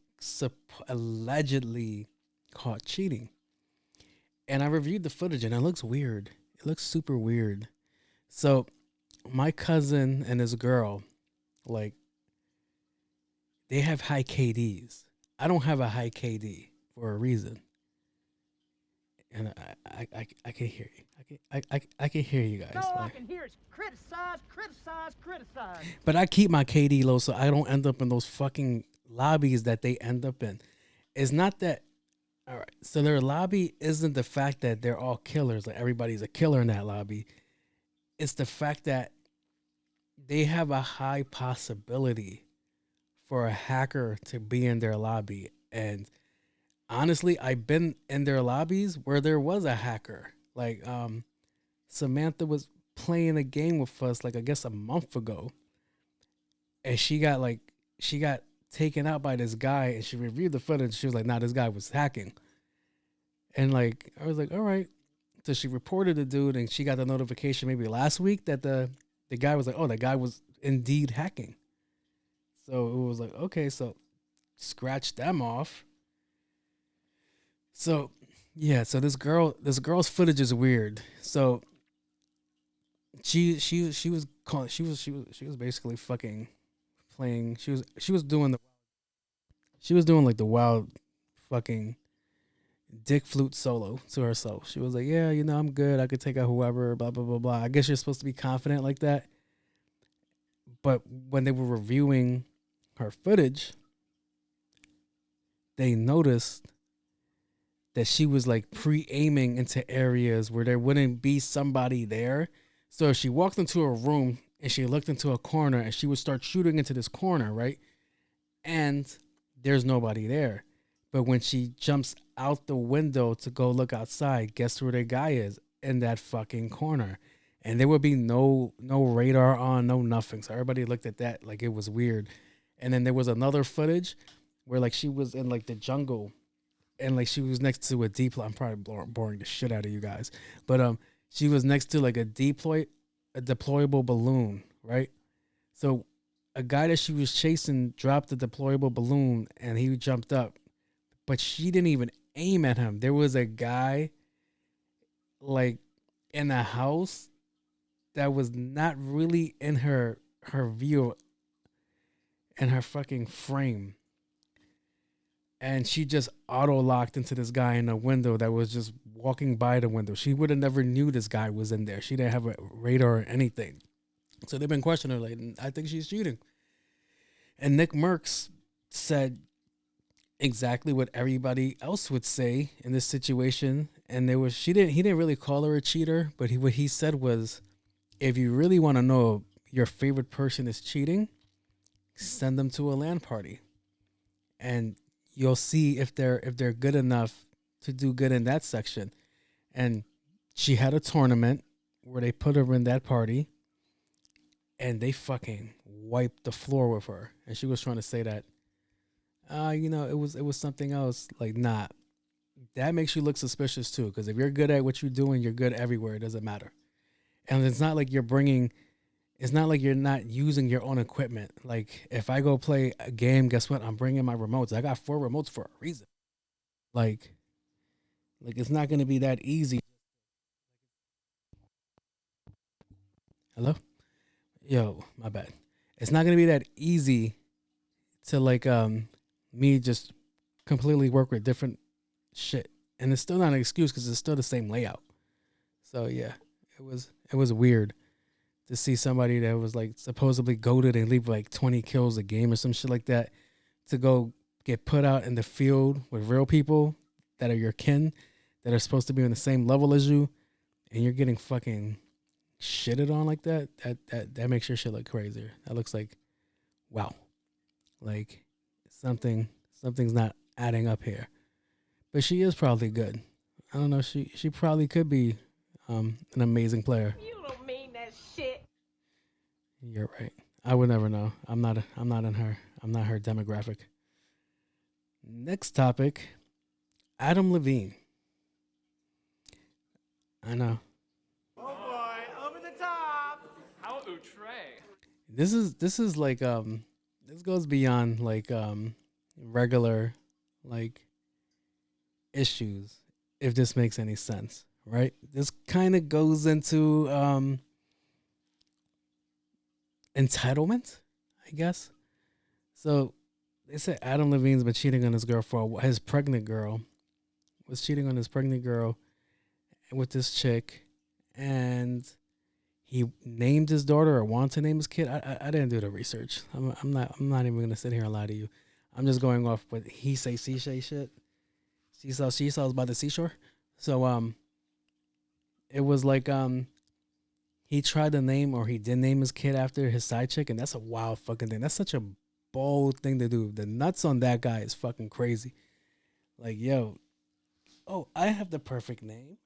allegedly caught cheating. And I reviewed the footage and it looks weird. It looks super weird. So my cousin and this girl, like, they have high KDs. I don't have a high KD for a reason. And I can hear you. I can hear you guys. All I can hear is criticize, criticize, criticize. But I keep my KD low so I don't end up in those fucking lobbies that they end up in. It's not that. All right. So their lobby isn't the fact that they're all killers. Like everybody's a killer in that lobby. It's the fact that they have a high possibility for a hacker to be in their lobby. And honestly, I've been in their lobbies where there was a hacker. Like Samantha was playing a game with us, like I guess a month ago. And she got taken out by this guy, and she reviewed the footage. She was like, nah, this guy was hacking. And like, I was like, all right. So she reported the dude, and she got the notification maybe last week that the guy was like, oh, that guy was indeed hacking. So it was like, okay, so scratch them off. So yeah, so this girl's footage is weird. So she was basically fucking playing. She was doing like the wild fucking dick flute solo to herself. She was like, yeah, you know, I'm good. I could take out whoever, blah, blah, blah, blah. I guess you're supposed to be confident like that. But when they were reviewing her footage, they noticed that she was like pre-aiming into areas where there wouldn't be somebody there. So if she walked into a room and she looked into a corner and she would start shooting into this corner, right? And there's nobody there. But when she jumps out the window to go look outside, guess where the guy is? In that fucking corner. And there would be no radar on, no nothing. So everybody looked at that like it was weird. And then there was another footage where like she was in like the jungle and like she was next to a I'm probably boring the shit out of you guys. But she was next to like a deployable balloon, right? So a guy that she was chasing dropped the deployable balloon and he jumped up. But she didn't even aim at him. There was a guy like in a house that was not really in her view, in her fucking frame. And she just auto-locked into this guy in a window that was just walking by the window. She would have never knew this guy was in there. She didn't have a radar or anything. So they've been questioning her, like, I think she's cheating. And Nick Merckx said exactly what everybody else would say in this situation. And he didn't really call her a cheater, but what he said was, if you really want to know your favorite person is cheating, send them to a LAN party. And you'll see if they're good enough to do good in that section. And she had a tournament where they put her in that party and they fucking wiped the floor with her. And she was trying to say that, you know, it was something else. Like, nah, that makes you look suspicious too. Because if you're good at what you're doing, you're good everywhere. It doesn't matter. And it's not like it's not like you're not using your own equipment. Like, if I go play a game, guess what? I'm bringing my remotes. I got 4 remotes for a reason. Like it's not going to be that easy. Hello? Yo, my bad. It's not going to be that easy to like me just completely work with different shit. And it's still not an excuse because it's still the same layout. So yeah, it was weird to see somebody that was like supposedly goated and leave like 20 kills a game or some shit like that to go get put out in the field with real people that are your kin that are supposed to be on the same level as you, and you're getting fucking shitted on like that. That makes your shit look crazier. That looks like, wow, like something's not adding up here. But she is probably good. I don't know. She probably could be an amazing player. You don't mean that shit. You're right. I would never know. I'm not in her demographic. Next topic, Adam Levine. I know. Oh boy, over the top. How outre. This is like this goes beyond like regular like issues, if this makes any sense, right? This kind of goes into entitlement, I guess. So they said Adam Levine's been cheating on his girl his pregnant girl was cheating on his pregnant girl with this chick, and he named his daughter or wanted to name his kid. I didn't do the research. I'm not even gonna sit here and lie to you. I'm just going off what he say shit. Seesaws by the seashore. So it was like he tried to name, or he did name his kid after his side chick, and that's a wild fucking thing. That's such a bold thing to do. The nuts on that guy is fucking crazy. Like, yo, oh, I have the perfect name.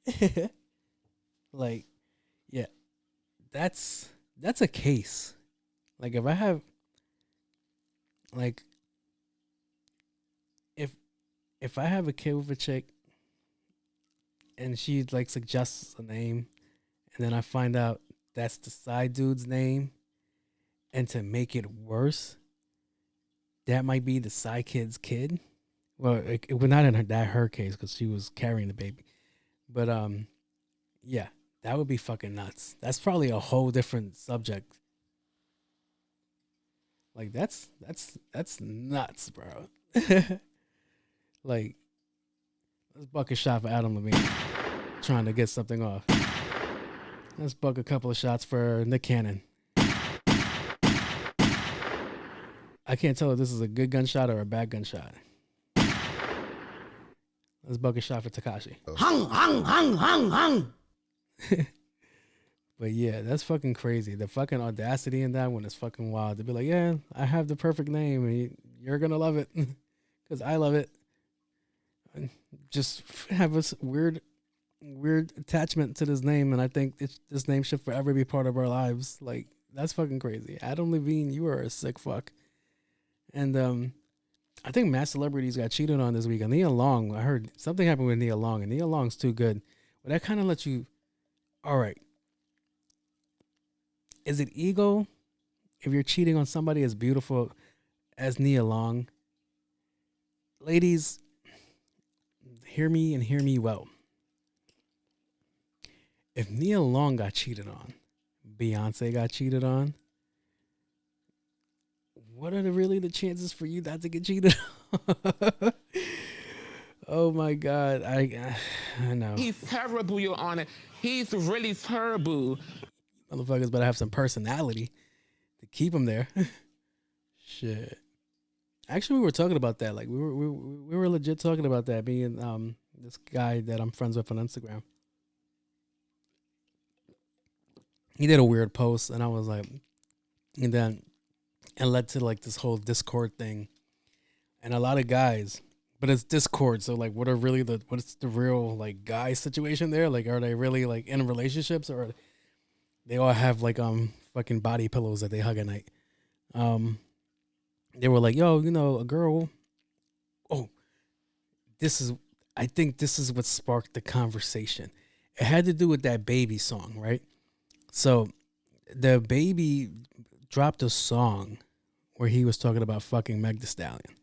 Like, yeah, that's a case. Like, if I have, like, if I have a kid with a chick and she like suggests a name, and then I find out that's the side dude's name, and to make it worse, that might be the side kid's kid. Well, it was not in her case because she was carrying the baby, but yeah, that would be fucking nuts. That's probably a whole different subject. Like that's nuts, bro. Like, let's buck a shot for Adam Levine trying to get something off. Let's buck a couple of shots for Nick Cannon. I can't tell if this is a good gunshot or a bad gunshot. Let's buck a shot for Tekashi. Hung. But yeah, that's fucking crazy. The fucking audacity in that one is fucking wild. To be like, yeah, I have the perfect name, and you're gonna love it because I love it. And just have a weird attachment to this name, and I think this name should forever be part of our lives. Like, that's fucking crazy. Adam Levine, you are a sick fuck. And I think mass celebrities got cheated on this week. And Nia Long, I heard something happened with Nia Long, and Nia Long's too good. But that kind of lets you, all right, is it ego if you're cheating on somebody as beautiful as Nia Long? Ladies, hear me and hear me well. If Nia Long got cheated on, Beyonce got cheated on, what are really the chances for you not to get cheated on? Oh my God, I know. He's terrible, Your Honor. He's really terrible. Motherfuckers better have some personality to keep him there. Shit. Actually, we were talking about that. Like, we were legit talking about that. Me and this guy that I'm friends with on Instagram. He did a weird post, and I was like, and then it led to like this whole Discord thing, and a lot of guys. But it's Discord, so like, what's the real like guy situation there? Like, are they really like in relationships, or they all have like fucking body pillows that they hug at night? They were like, yo, a girl. Oh, I think this is what sparked the conversation. It had to do with that Baby song, right? So the Baby dropped a song where he was talking about fucking Meg Thee Stallion.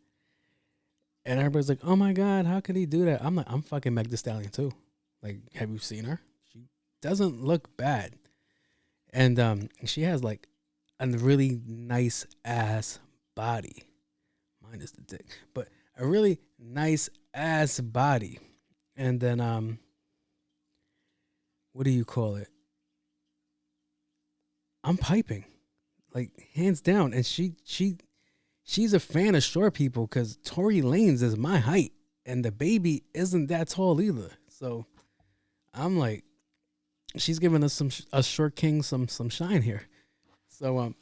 And everybody's like, oh my God, how could he do that? I'm like, I'm fucking Meg Thee Stallion too. Like, have you seen her? She doesn't look bad. And she has like a really nice ass body. Mine is the dick. But a really nice ass body. And then what do you call it? I'm piping. Like, hands down. And she's a fan of short people because Tory Lanez is my height, and the Baby isn't that tall either. So I'm like, she's giving us a short king some shine here. So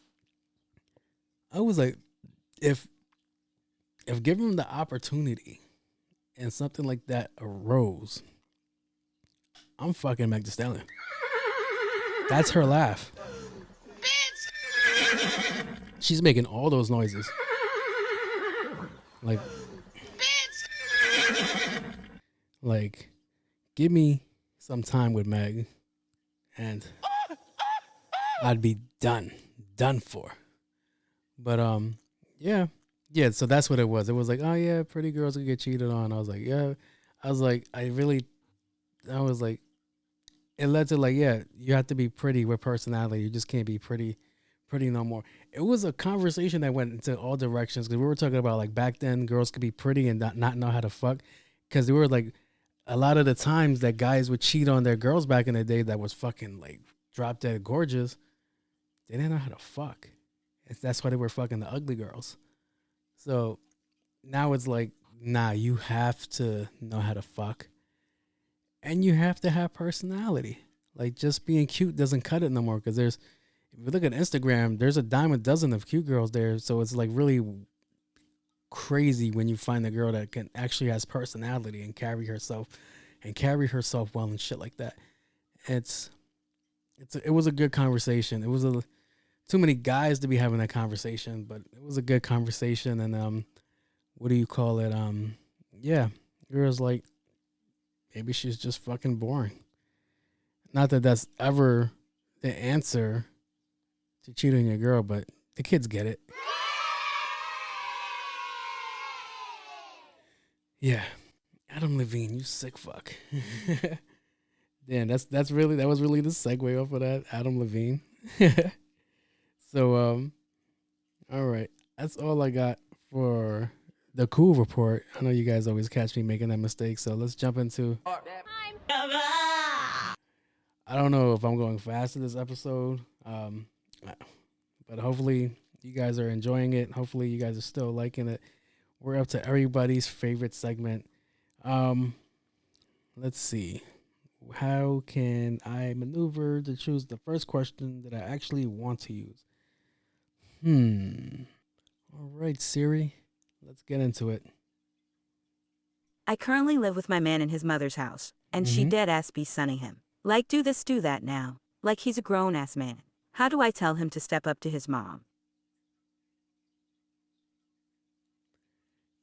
I was like, if given the opportunity and something like that arose, I'm fucking Meg Thee Stallion. That's her laugh. She's making all those noises. Like, bitch. Like, give me some time with Meg, and I'd be done for. But yeah. So that's what it was. It was like, oh yeah, pretty girls could get cheated on. I was like, yeah. I was like, it led to like, yeah, you have to be pretty with personality. You just can't be pretty no more. It was a conversation that went into all directions because we were talking about like back then girls could be pretty and not know how to fuck, because they were like a lot of the times that guys would cheat on their girls back in the day that was fucking like drop dead gorgeous. They didn't know how to fuck. That's why they were fucking the ugly girls. So now it's like, nah, you have to know how to fuck. And you have to have personality. Like, just being cute doesn't cut it no more. Because if you look at Instagram, there's a dime a dozen of cute girls there. So it's like really crazy when you find a girl that can actually has personality and carry herself well and shit like that. It was a good conversation. It was too many guys to be having that conversation, but it was a good conversation. And what do you call it? Yeah, girls like, maybe she's just fucking boring. Not that that's ever the answer to cheating your girl, but the kids get it. Yeah, Adam Levine, you sick fuck. Damn, that was really the segue off of that, Adam Levine. So all right, that's all I got for the cool report. I know you guys always catch me making that mistake, so let's jump into. I don't know if I'm going fast in this episode, but hopefully you guys are enjoying it. Hopefully you guys are still liking it. We're up to everybody's favorite segment. Let's see. How can I maneuver to choose the first question that I actually want to use? All right, Siri, let's get into it. I currently live with my man in his mother's house, and she dead-ass be sunning him. Like, do this, do that now. Like, he's a grown-ass man. How do I tell him to step up to his mom?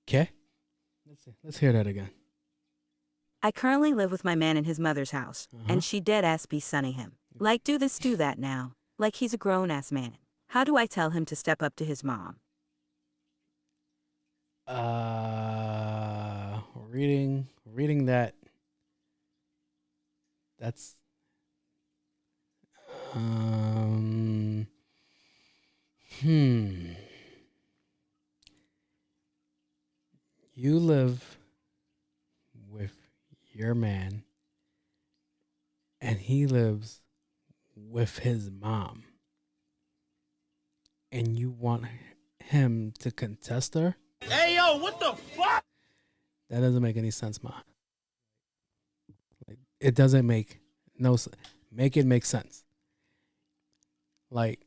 Okay. Let's hear that again. I currently live with my man in his mother's house, and she dead-ass be sunning him. Like, do this, do that now. Like, he's a grown-ass man. How do I tell him to step up to his mom? Reading that. That's You live with your man and he lives with his mom, and you want him to contest her? Hey, yo, what the fuck? That doesn't make any sense, Ma. Like, it doesn't make no sense. Make it make sense. Like,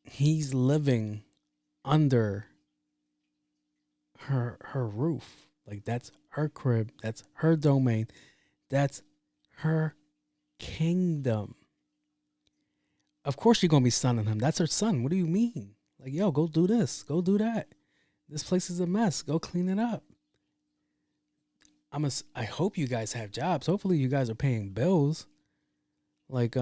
he's living under her roof. Like, that's her crib. That's her domain. That's her kingdom. Of course you're going to be sunning him. That's her son. What do you mean? Like, yo, go do this. Go do that. This place is a mess. Go clean it up. I hope you guys have jobs. Hopefully you guys are paying bills. Like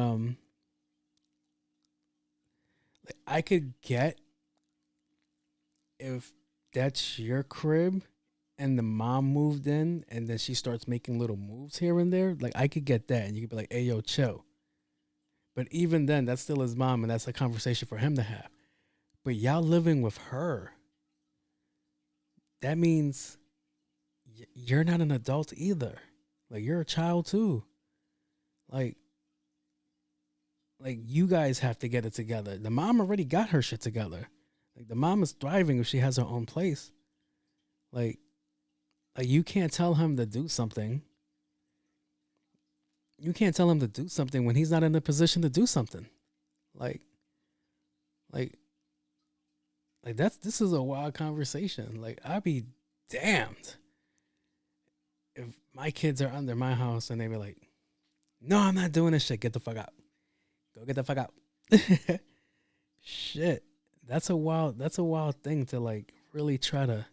I could get if that's your crib and the mom moved in and then she starts making little moves here and there. Like, I could get that, and you could be like, hey, yo, chill. But even then, that's still his mom, and that's a conversation for him to have. But y'all living with her, that means you're not an adult either. Like, you're a child too. Like you guys have to get it together. The mom already got her shit together. Like, the mom is thriving if she has her own place. Like you can't tell him to do something. You can't tell him to do something when he's not in a position to do something. Like this is a wild conversation. Like, I'd be damned if my kids are under my house and they be like, no, I'm not doing this shit. Get the fuck out. Go get the fuck out. Shit. That's a wild thing to like really try to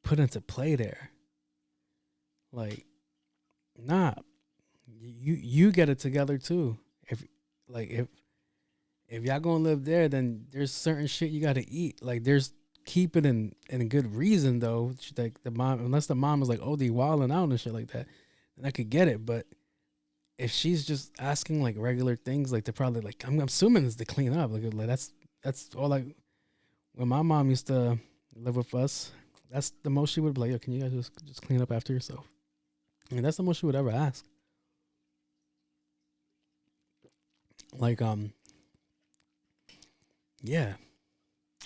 put into play there. Like, nah, you get it together too. If y'all gonna live there, then there's certain shit you gotta eat. Like there's keep it in a good reason though. Like the mom, unless the mom is like OD wilding out and shit like that, then I could get it. But if she's just asking like regular things, like they're probably like I'm assuming it's to clean up. Like that's all. Like when my mom used to live with us, that's the most she would be like, yo, can you guys just clean up after yourself? I mean, that's the most she would ever ask. Like yeah,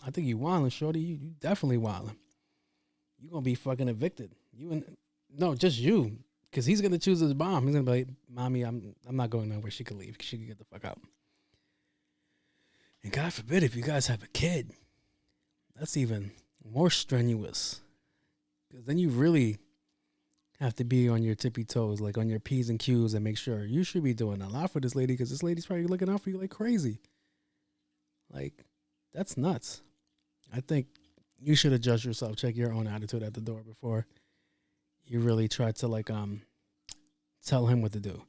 I think you wildin', shorty. You definitely wildin'. You gonna be fucking evicted. No, just you, because he's gonna choose his mom. He's gonna be like, "Mommy, I'm not going nowhere. She could leave. She could get the fuck out." And God forbid if you guys have a kid, that's even more strenuous, because then you really have to be on your tippy toes, like on your P's and Q's, and make sure you should be doing a lot for this lady, because this lady's probably looking out for you like crazy. Like, that's nuts. I think you should adjust yourself, check your own attitude at the door before you really try to like tell him what to do.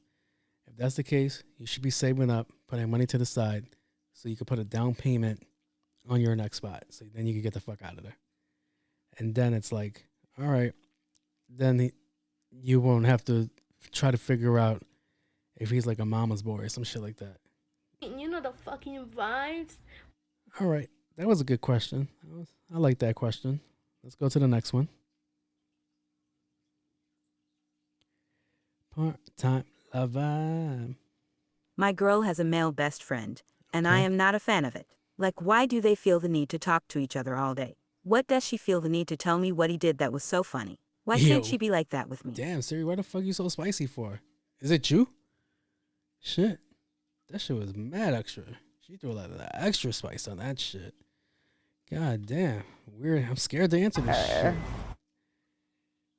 If that's the case, you should be saving up, putting money to the side so you can put a down payment on your next spot. So then you can get the fuck out of there. And then it's like, all right, then you won't have to try to figure out if he's like a mama's boy or some shit like that. You know the fucking vibes. All right. That was a good question. I like that question. Let's go to the next one. Part-time lover. My girl has a male best friend, and I am not a fan of it. Like, why do they feel the need to talk to each other all day? What does she feel the need to tell me what he did that was so funny? Why can't she be like that with me? Damn, Siri, why the fuck you so spicy for? Is it you? Shit. That shit was mad extra. She threw a lot of that extra spice on that shit. God damn. Weird. I'm scared to answer this shit.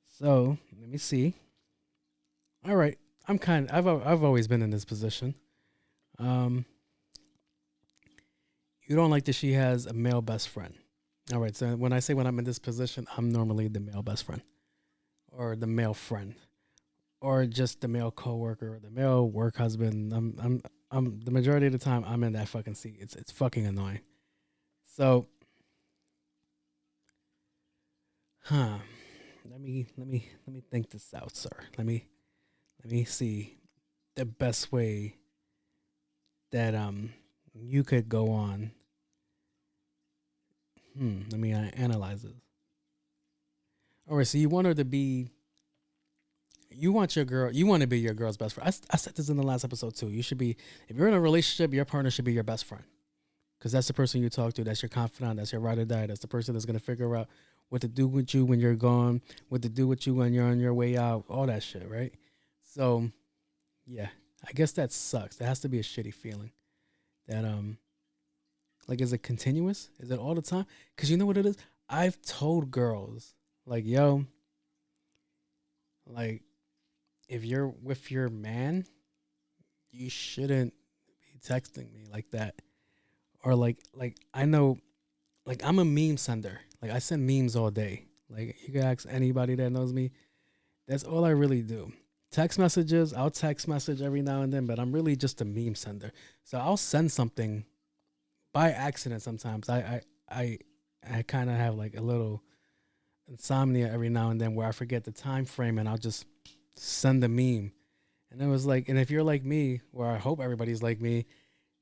So, let me see. All right. I've always been in this position. You don't like that she has a male best friend. All right. So when I say when I'm in this position, I'm normally the male best friend or the male friend or just the male coworker or the male work husband. I'm the majority of the time I'm in that fucking seat. It's fucking annoying. So, let me think this out, sir. Let me see the best way that you could go on. Let me analyze this. All right, so you want her to be. You want your girl. You want to be your girl's best friend. I said this in the last episode too. You should be, if you're in a relationship, your partner should be your best friend, because that's the person you talk to. That's your confidant. That's your ride or die. That's the person that's gonna figure out what to do with you when you're gone, what to do with you when you're on your way out, all that shit, right? So, yeah, I guess that sucks. That has to be a shitty feeling. That like, is it continuous? Is it all the time? Because you know what it is. I've told girls like, yo, like, if you're with your man, you shouldn't be texting me like that. Or like I know, like, I'm a meme sender. Like, I send memes all day. Like, you can ask anybody that knows me. That's all I really do. Text messages, I'll text message every now and then, but I'm really just a meme sender. So I'll send something by accident sometimes. I kind of have like a little insomnia every now and then where I forget the time frame and I'll just send a meme. And it was like, and if you're like me, or I hope everybody's like me,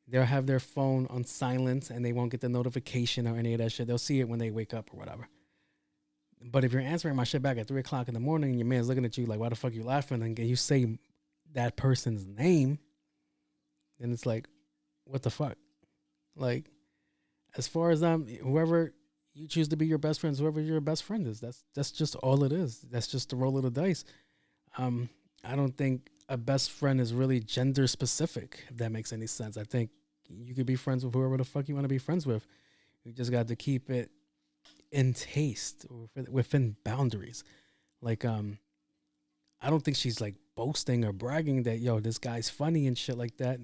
they'll have their phone on silent and they won't get the notification or any of that shit. They'll see it when they wake up or whatever. But if you're answering my shit back at 3 o'clock in the morning and your man's looking at you like, why the fuck you laughing? And you say that person's name, then it's like, what the fuck? Like, as far as whoever you choose to be your best friend, whoever your best friend is, that's just all it is. That's just the roll of the dice. I don't think a best friend is really gender specific, if that makes any sense. I think you could be friends with whoever the fuck you want to be friends with. You just got to keep it in taste or within boundaries. Like, I don't think she's like boasting or bragging that, yo, this guy's funny and shit like that.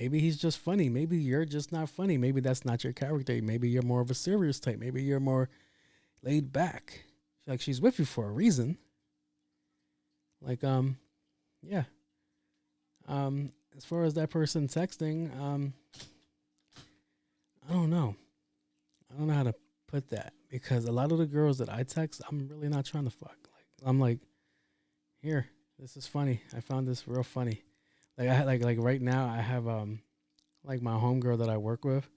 Maybe he's just funny. Maybe you're just not funny. Maybe that's not your character. Maybe you're more of a serious type. Maybe you're more laid back. Like, she's with you for a reason. Like, yeah. As far as that person texting, I don't know. I don't know how to put that because a lot of the girls that I text, I'm really not trying to fuck. Like I'm like, here, this is funny. I found this real funny. Like I had like right now I have like my homegirl that I work with,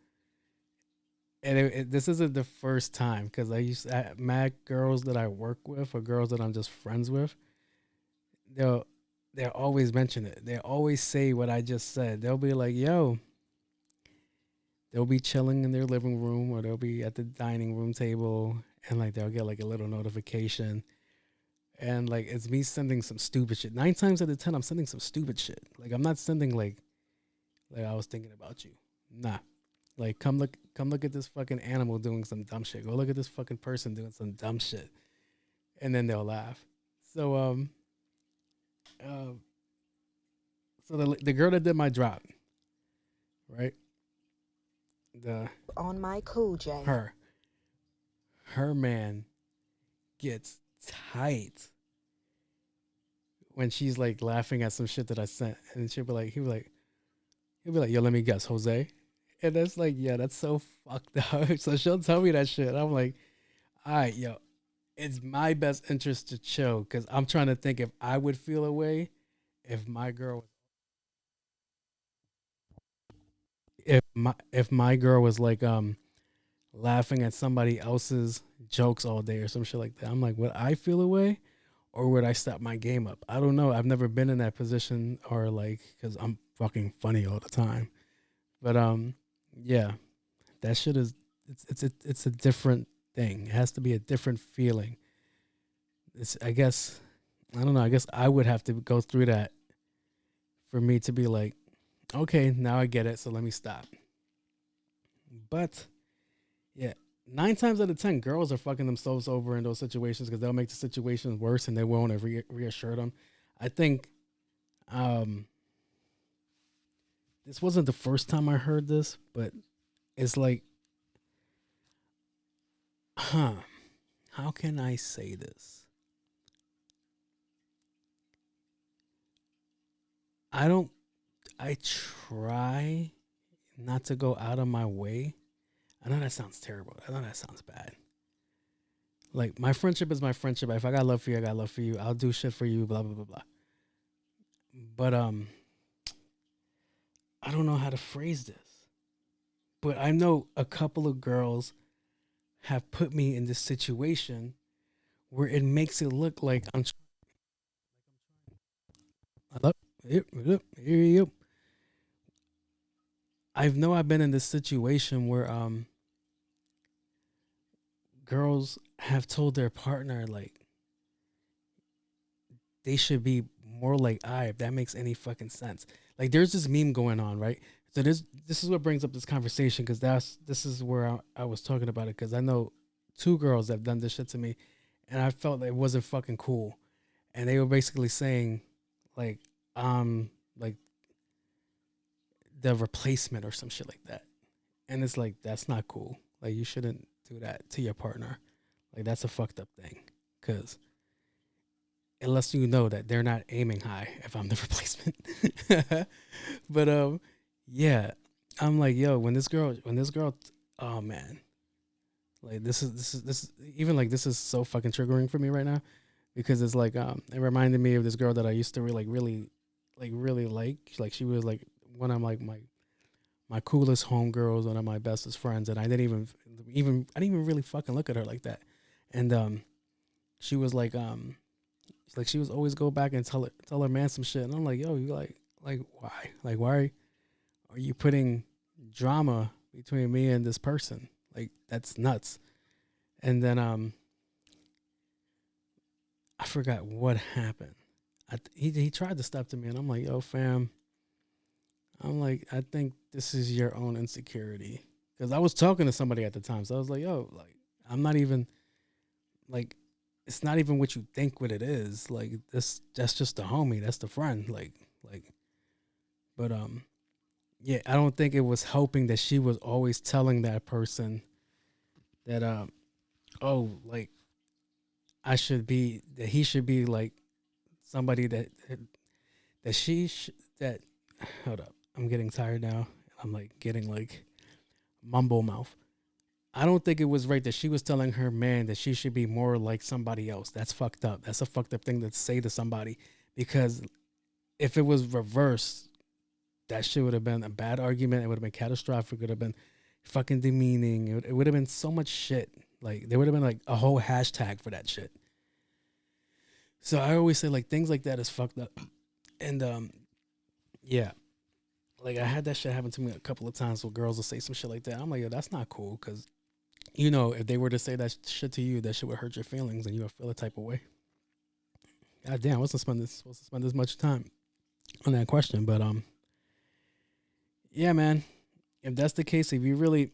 and this isn't the first time because mad girls that I work with or girls that I'm just friends with. They'll they'll always mention it. They always say what I just said. They'll be like, "Yo," they'll be chilling in their living room or they'll be at the dining room table, and like they'll get like a little notification, and like it's me sending some stupid shit. 9 times out of 10, I'm sending some stupid shit. Like I'm not sending like I was thinking about you. Nah. Like come look at this fucking animal doing some dumb shit. Go look at this fucking person doing some dumb shit. And then they'll laugh. So so the girl that did my drop, right? On my cool J. Her man gets tight when she's like laughing at some shit that I sent. And he'll be like, yo, let me guess, Jose. And that's like, yeah, that's so fucked up. So she'll tell me that shit. I'm like, all right, yo, it's my best interest to chill because I'm trying to think if I would feel a way if my girl, if my girl was like laughing at somebody else's jokes all day or some shit like that. I'm like, would I feel a way or would I step my game up? I don't know. I've never been in that position or like because I'm fucking funny all the time. But yeah, that shit is it's a different thing. It has to be a different feeling. I guess I don't know. I guess I would have to go through that for me to be like, okay, now I get it. So let me stop. But yeah, 9 times out of 10, girls are fucking themselves over in those situations because they'll make the situations worse and they won't reassure them. I think this wasn't the first time I heard this, but it's like, how can I say this? I try not to go out of my way. I know that sounds terrible. I know that sounds bad. Like, my friendship is my friendship. If I got love for you, I got love for you. I'll do shit for you, blah, blah, blah, blah. But, I don't know how to phrase this. But I know a couple of girls have put me in this situation where it makes it look like I'm I've been in this situation where girls have told their partner like they should be more like I, if that makes any fucking sense. Like there's this meme going on, right? So this is what brings up this conversation because this is where I was talking about it because I know 2 girls that have done this shit to me, and I felt that it wasn't fucking cool, and they were basically saying like the replacement or some shit like that, and it's like that's not cool. Like you shouldn't do that to your partner. Like that's a fucked up thing because it lets you know that they're not aiming high if I'm the replacement. But yeah, I'm like, yo, when this girl, oh man, like this is even like this is so fucking triggering for me right now because it's like it reminded me of this girl that I used to really like she was like one of like my coolest homegirls, one of my bestest friends, and I didn't even really fucking look at her like that, and she was like she was always go back and tell her man some shit, and I'm like, yo, you why are you putting drama between me and this person? Like that's nuts. And then I forgot what happened. He tried to step to me, and I'm like, yo, fam. I'm like, I think this is your own insecurity. Because I was talking to somebody at the time. So I was like, yo, like, I'm not even, like, it's not even what you think what it is. Like, that's just the homie. That's the friend. Like, but, yeah, I don't think it was helping that she was always telling that person that, oh, like, he should be, like, somebody that that hold up, I'm getting tired now. I'm like getting like mumble mouth. I don't think it was right that she was telling her man that she should be more like somebody else. That's fucked up. That's a fucked up thing to say to somebody, because if it was reversed, that shit would have been a bad argument. It would have been catastrophic. It would have been fucking demeaning. It would have been so much shit. Like there would have been like a whole hashtag for that shit. So I always say like things like that is fucked up. And yeah. Like I had that shit happen to me a couple of times where girls will say some shit like that. I'm like, yo, that's not cool, because you know, if they were to say that shit to you, that shit would hurt your feelings and you would feel a type of way. God damn, I wasn't supposed to spend this much time on that question, but yeah, man. If that's the case, if you really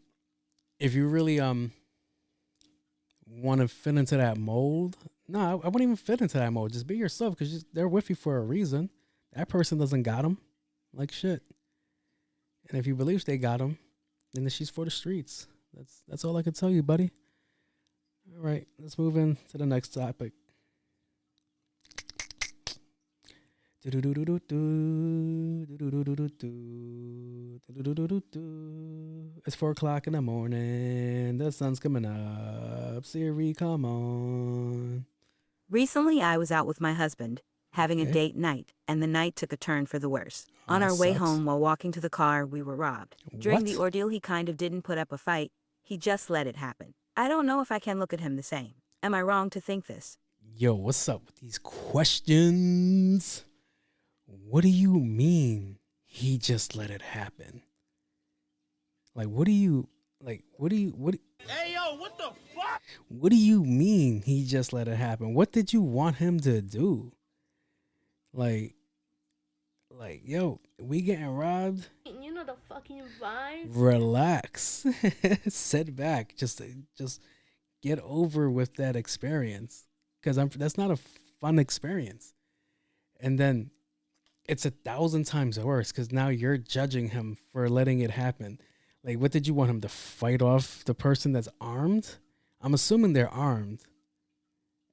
want to fit into that mold, no, I wouldn't even fit into that mold. Just be yourself, because they're with you for a reason. That person doesn't got them, like shit. And if you believe they got them, then she's for the streets. That's all I can tell you, buddy. All right, let's move in to the next topic. It's 4 o'clock in the morning. The sun's coming up. Siri, come on. Recently, I was out with my husband, having a date night, and the night took a turn for the worse. On our way home, while walking to the car, we were robbed. During the ordeal, he kind of didn't put up a fight. He just let it happen. I don't know if I can look at him the same. Am I wrong to think this? Yo, what's up with these questions? What do you mean he just let it happen? Like, what do you... Hey, yo, what the fuck? What do you mean he just let it happen? What did you want him to do? Like, yo, we getting robbed? You know the fucking vibes. Relax. Sit back. Just get over with that experience. Because that's not a fun experience. And then it's 1,000 times worse, because now you're judging him for letting it happen. Like, what did you want him to fight off the person that's armed? I'm assuming they're armed.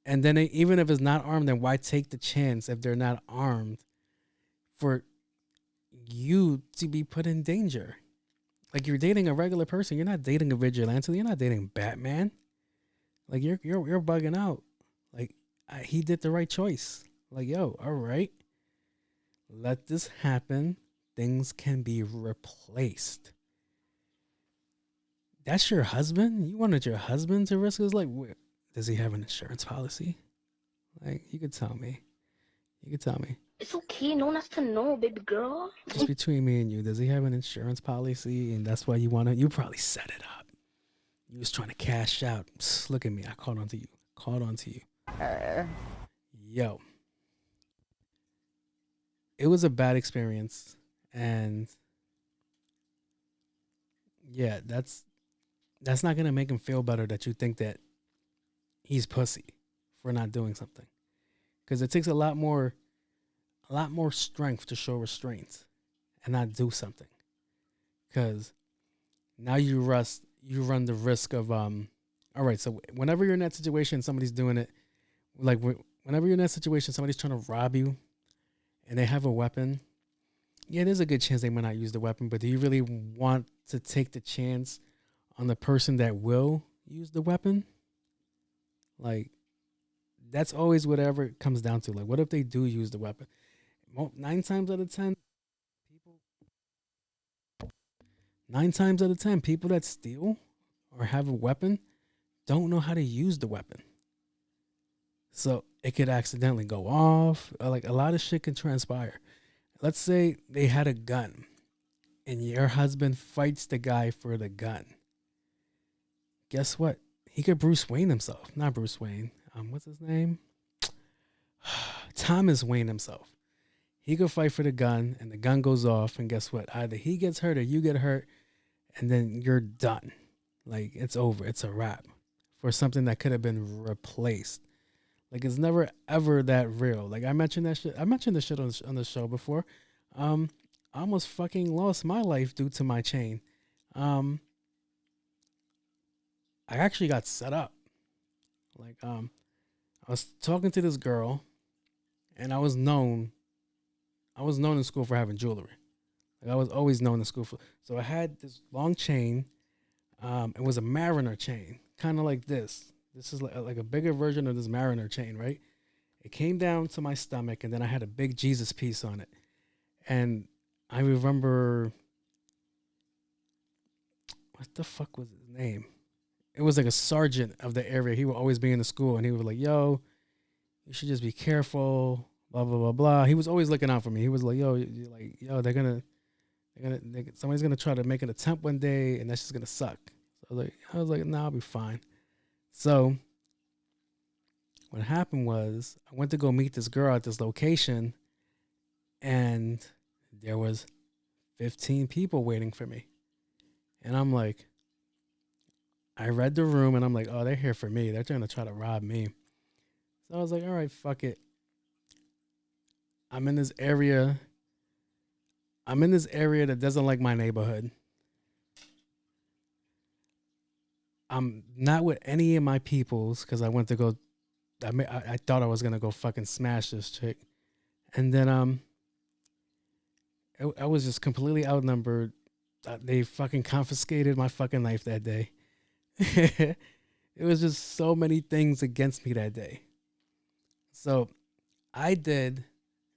And then even if it's not armed, then why take the chance if they're not armed for you to be put in danger? Like, you're dating a regular person. You're not dating a vigilante. You're not dating Batman. Like, you're bugging out. Like, he did the right choice. Like, yo, all right. Let this happen. Things can be replaced. That's your husband? You wanted your husband to risk his life? Does he have an insurance policy? Like, you could tell me. It's okay. No one has to know, baby girl. Just between me and you, does he have an insurance policy? And that's why you probably set it up. You was trying to cash out. Psst, look at me. I called on to you. Yo. It was a bad experience. And yeah, that's not going to make him feel better that you think that he's pussy for not doing something. Because it takes a lot more strength to show restraint and not do something. Because now you run the risk of all right, so whenever you're in that situation, somebody's doing it, like whenever you're in that situation, somebody's trying to rob you and they have a weapon. Yeah, there's a good chance they might not use the weapon, but do you really want to take the chance on the person that will use the weapon? Like, that's always whatever it comes down to. Like, what if they do use the weapon? 9 times out of 10, people that steal or have a weapon don't know how to use the weapon. So it could accidentally go off. Like, a lot of shit can transpire. Let's say they had a gun and your husband fights the guy for the gun. Guess what? He could Bruce Wayne himself. Not Bruce Wayne. What's his name? Thomas Wayne himself. He could fight for the gun and the gun goes off, and guess what? Either he gets hurt or you get hurt, and then you're done. Like, it's over. It's a wrap for something that could have been replaced. Like, it's never ever that real. Like, I mentioned that shit. I mentioned this shit on the show before. I almost fucking lost my life due to my chain. I actually got set up. Like, I was talking to this girl, and I was known I was known in school for having jewelry. Like I was always known in school for. So I had this long chain. It was a Mariner chain, kind of like this. This is like a bigger version of this Mariner chain, right? It came down to my stomach, and then I had a big Jesus piece on it. And I remember, what the fuck was his name? It was like a sergeant of the area. He would always be in the school, and he would be like, yo, you should just be careful, blah, blah, blah, blah. He was always looking out for me. He was like, yo, somebody's going to try to make an attempt one day, and that's just going to suck. So I was like, nah, I'll be fine. So what happened was I went to go meet this girl at this location, and there was 15 people waiting for me. And I'm like, I read the room, and I'm like, oh, they're here for me. They're trying to try to rob me. So I was like, all right, fuck it. I'm in this area that doesn't like my neighborhood. I'm not with any of my peoples because I went to go. I thought I was gonna go fucking smash this chick, and then I was just completely outnumbered. They fucking confiscated my fucking life that day. It was just so many things against me that day. So I did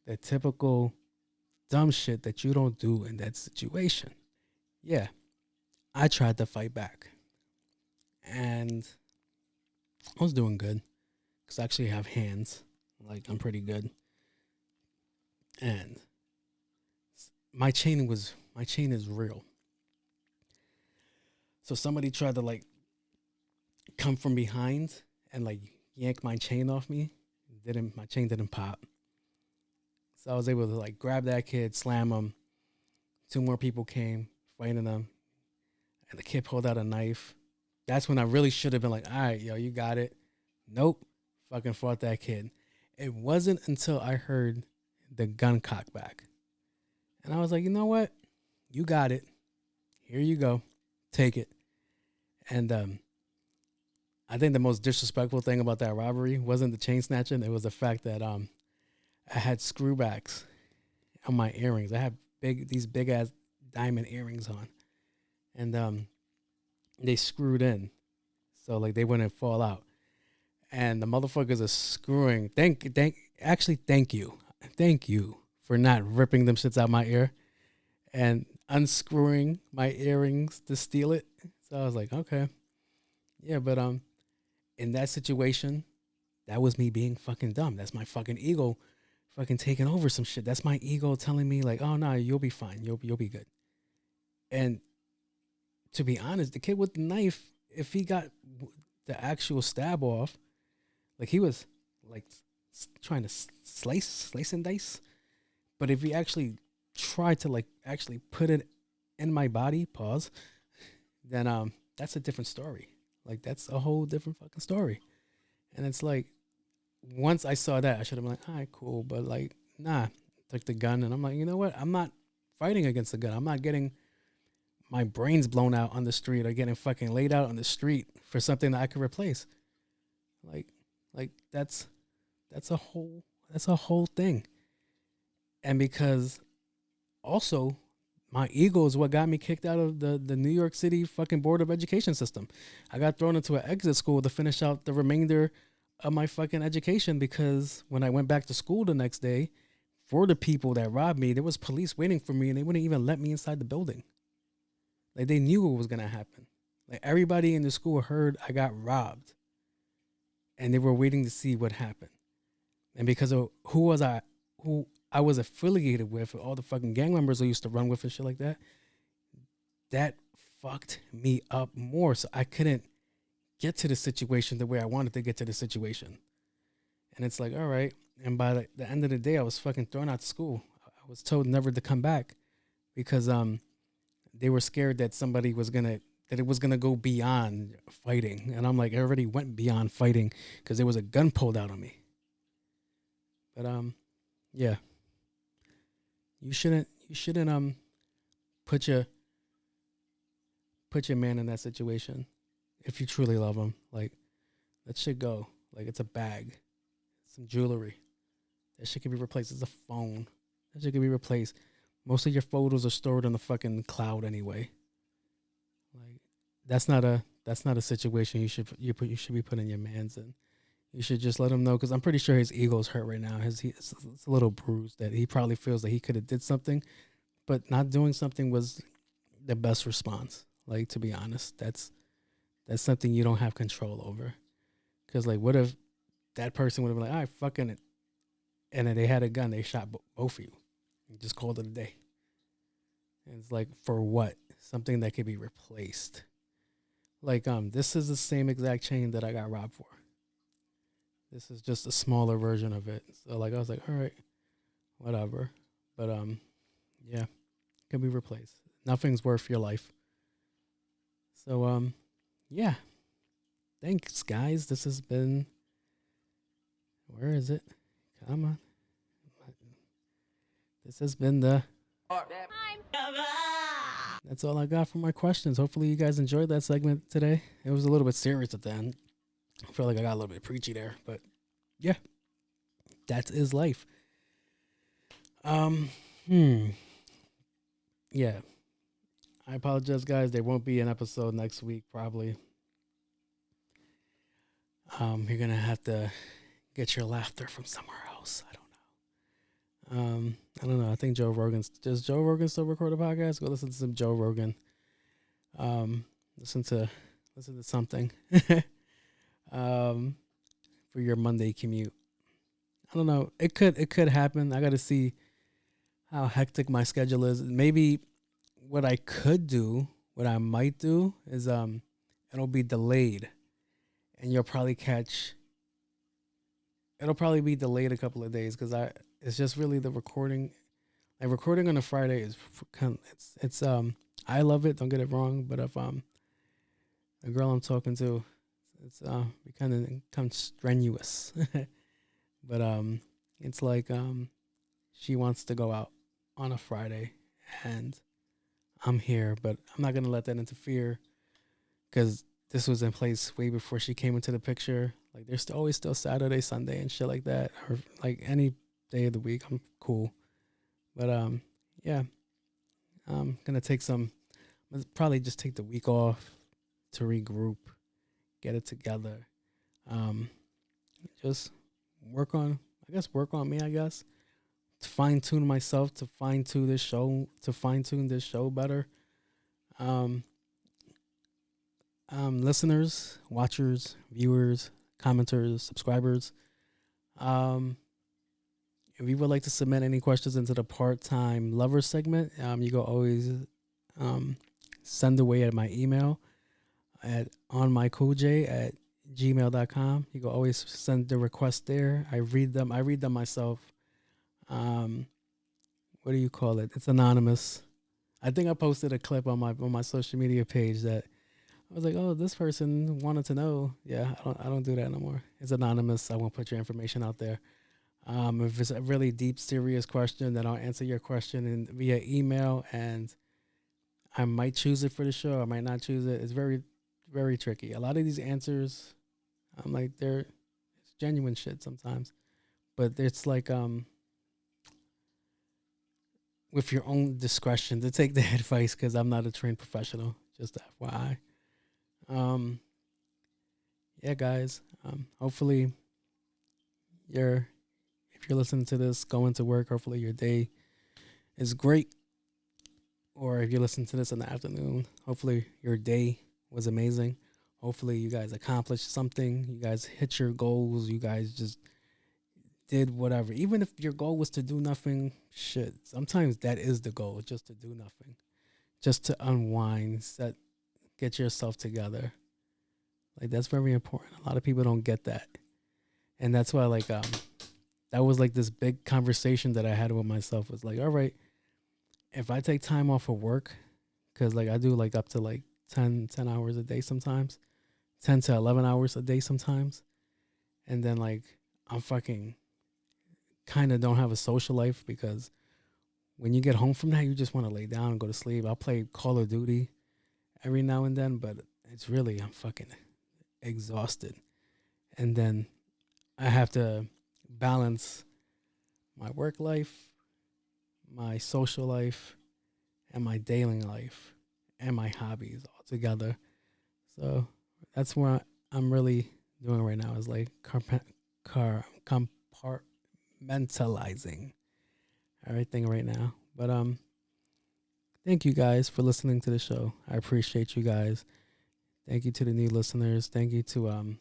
the typical dumb shit that you don't do in that situation. Yeah, I tried to fight back. And I was doing good because I actually have hands. Like, I'm pretty good. And my chain is real. So somebody tried to like come from behind and like yank my chain off me. My chain didn't pop. So I was able to like grab that kid, slam him. 2 more people came, fighting him. And the kid pulled out a knife. That's when I really should have been like, all right, yo, you got it. Nope. Fucking fought that kid. It wasn't until I heard the gun cock back. And I was like, you know what? You got it. Here you go. Take it. And I think the most disrespectful thing about that robbery wasn't the chain snatching. It was the fact that I had screwbacks on my earrings. I had these big ass diamond earrings on. And they screwed in, so like they wouldn't fall out. And the motherfuckers are screwing. Thank you for not ripping them shits out my ear and unscrewing my earrings to steal it. So I was like, okay, yeah, but in that situation, that was me being fucking dumb. That's my fucking ego, fucking taking over some shit. That's my ego telling me like, oh no, you'll be fine, you'll be good. And to be honest, the kid with the knife, if he got the actual stab off, like he was like trying to slice and dice. But if he actually tried to like actually put it in my body, then that's a different story. Like that's a whole different fucking story. And it's like, once I saw that, I should have been like, all right, cool. But like, nah, took the gun and I'm like, you know what? I'm not fighting against the gun. I'm not getting my brains blown out on the street or getting fucking laid out on the street for something that I could replace. Like that's a whole thing. And because also my ego is what got me kicked out of the New York City fucking Board of Education system. I got thrown into an exit school to finish out the remainder of my fucking education because when I went back to school the next day, for the people that robbed me, there was police waiting for me and they wouldn't even let me inside the building. Like they knew what was going to happen. Like everybody in the school heard I got robbed and they were waiting to see what happened. And because of who I was affiliated with, all the fucking gang members I used to run with and shit like that, that fucked me up more. So I couldn't get to the situation the way I wanted to get to the situation. And it's like, all right. And by the end of the day, I was fucking thrown out of school. I was told never to come back because they were scared that it was gonna go beyond fighting. And I'm like, I already went beyond fighting because there was a gun pulled out on me. But yeah. You shouldn't put your man in that situation if you truly love him. Like, let shit go. Like, it's a bag, some jewelry. That shit can be replaced. It's a phone. That shit can be replaced. Most of your photos are stored on the fucking cloud anyway. Like that's not a situation you should be putting your man's in. You should just let him know, because I'm pretty sure his ego's hurt right now. It's a little bruised that he probably feels that he could have did something, but not doing something was the best response. Like, to be honest, that's something you don't have control over. Because like, what if that person would have been like, all right, fucking it, and then they had a gun, they shot both of you, and just called it a day. And it's like, for what? Something that could be replaced. Like, this is the same exact chain that I got robbed for. This is just a smaller version of it. So like, I was like, all right, whatever. But yeah, can be replaced. Nothing's worth your life. So yeah. Thanks, guys. This has been, where is it? Come on. This has been the That's all I got for my questions. Hopefully you guys enjoyed that segment today. It was a little bit serious at the end. I feel like I got a little bit preachy there, but yeah, that is life. Yeah, I apologize, guys. There won't be an episode next week, probably. You're gonna have to get your laughter from somewhere else. I don't know. I think does Joe Rogan still record a podcast? Go listen to some Joe Rogan. Listen to something. For your Monday commute. I don't know. It could happen. I got to see how hectic my schedule is. Maybe what I might do is it'll be delayed, and you'll probably catch. It'll probably be delayed a couple of days because it's just really the recording. Like, recording on a Friday is it's I love it. Don't get it wrong, but if the girl I'm talking to, it's become strenuous. But it's like she wants to go out on a Friday, and I'm here, but I'm not gonna let that interfere, because this was in place way before she came into the picture. Like, there's always still Saturday, Sunday, and shit like that, or like any day of the week. I'm cool, but yeah, I'm gonna probably just take the week off to regroup, get it together, just work on me, I guess, to fine tune myself, to fine tune this show better. Listeners, watchers, viewers, commenters, subscribers, if you would like to submit any questions into the part-time lover segment, you can always send away at my email at onmycoolj@gmail.com. You can always send the request there. I read them myself. What do you call it? It's anonymous. I think I posted a clip on my social media page that I was like, oh, this person wanted to know. Yeah, I don't do that no more. It's anonymous. I won't put your information out there. If it's a really deep, serious question, then I'll answer your question via email, and I might choose it for the show. I might not choose it. It's very, very tricky. A lot of these answers, I'm like, it's genuine shit sometimes, but it's like, with your own discretion to take the advice, because I'm not a trained professional, just FYI. Yeah, guys, hopefully if you're listening to this going to work, hopefully your day is great. Or if you listen to this in the afternoon, hopefully your day was amazing. Hopefully you guys accomplished something. You guys hit your goals. You guys just did whatever. Even if your goal was to do nothing, shit, sometimes that is the goal, just to do nothing. Just to unwind, get yourself together. Like, that's very important. A lot of people don't get that. And that's why, like, that was like this big conversation that I had with myself. Was like, all right, if I take time off of work, because like I do like up to like 10 hours a day sometimes, 10 to 11 hours a day sometimes, and then like I'm fucking kind of don't have a social life, because when you get home from that, you just want to lay down and go to sleep. I'll play Call of Duty every now and then, but it's really, I'm fucking exhausted. And then I have to balance my work life my social life, and my daily life, and my hobbies all together. So that's what I'm really doing right now is like compartmentalizing everything right now. But thank you guys for listening to the show. I appreciate you guys. Thank you to the new listeners. Thank you to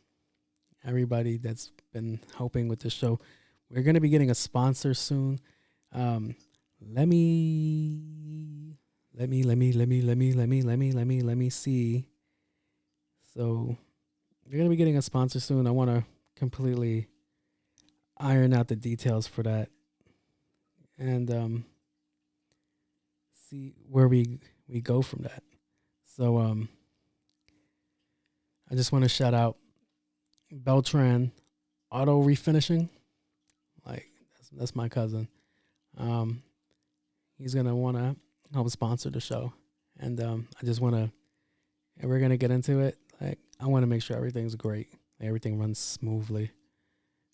everybody that's been helping with the show. We're gonna be getting a sponsor soon. Let me see. So we're gonna be getting a sponsor soon. I want to completely iron out the details for that, and see where we go from that. So I just want to shout out Beltran Auto Refinishing. Like that's my cousin. He's gonna want to help sponsor the show, and I just want to. And we're gonna get into it. Like I want to make sure everything's great. Like, everything runs smoothly.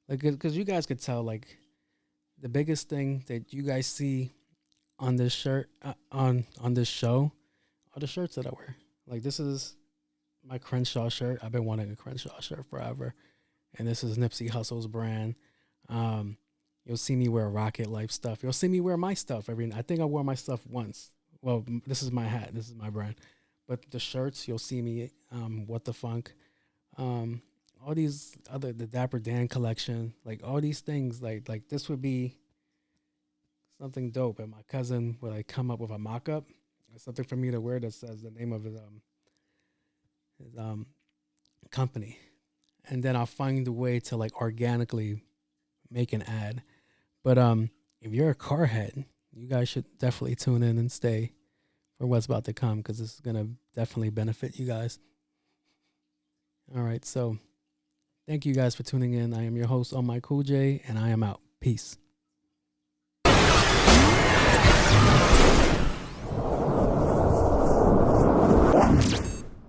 Like because you guys could tell, like the biggest thing that you guys see on this shirt, on this show, are the shirts that I wear. Like this is my Crenshaw shirt. I've been wanting a Crenshaw shirt forever, and this is Nipsey Hussle's brand. You'll see me wear Rocket Life stuff. You'll see me wear my stuff I think I wore my stuff once. Well, this is my hat. This is my brand. But the shirts, you'll see me. What the Funk, all these the Dapper Dan collection, like all these things, like this would be something dope. And my cousin would like come up with a mock-up, or something for me to wear that says the name of his company, and then I'll find a way to like organically make an ad. But if you're a car head, you guys should definitely tune in and stay for what's about to come, because this is gonna definitely benefit you guys. All right, so thank you guys for tuning in. I am your host, On My Cool J, and I am out. Peace.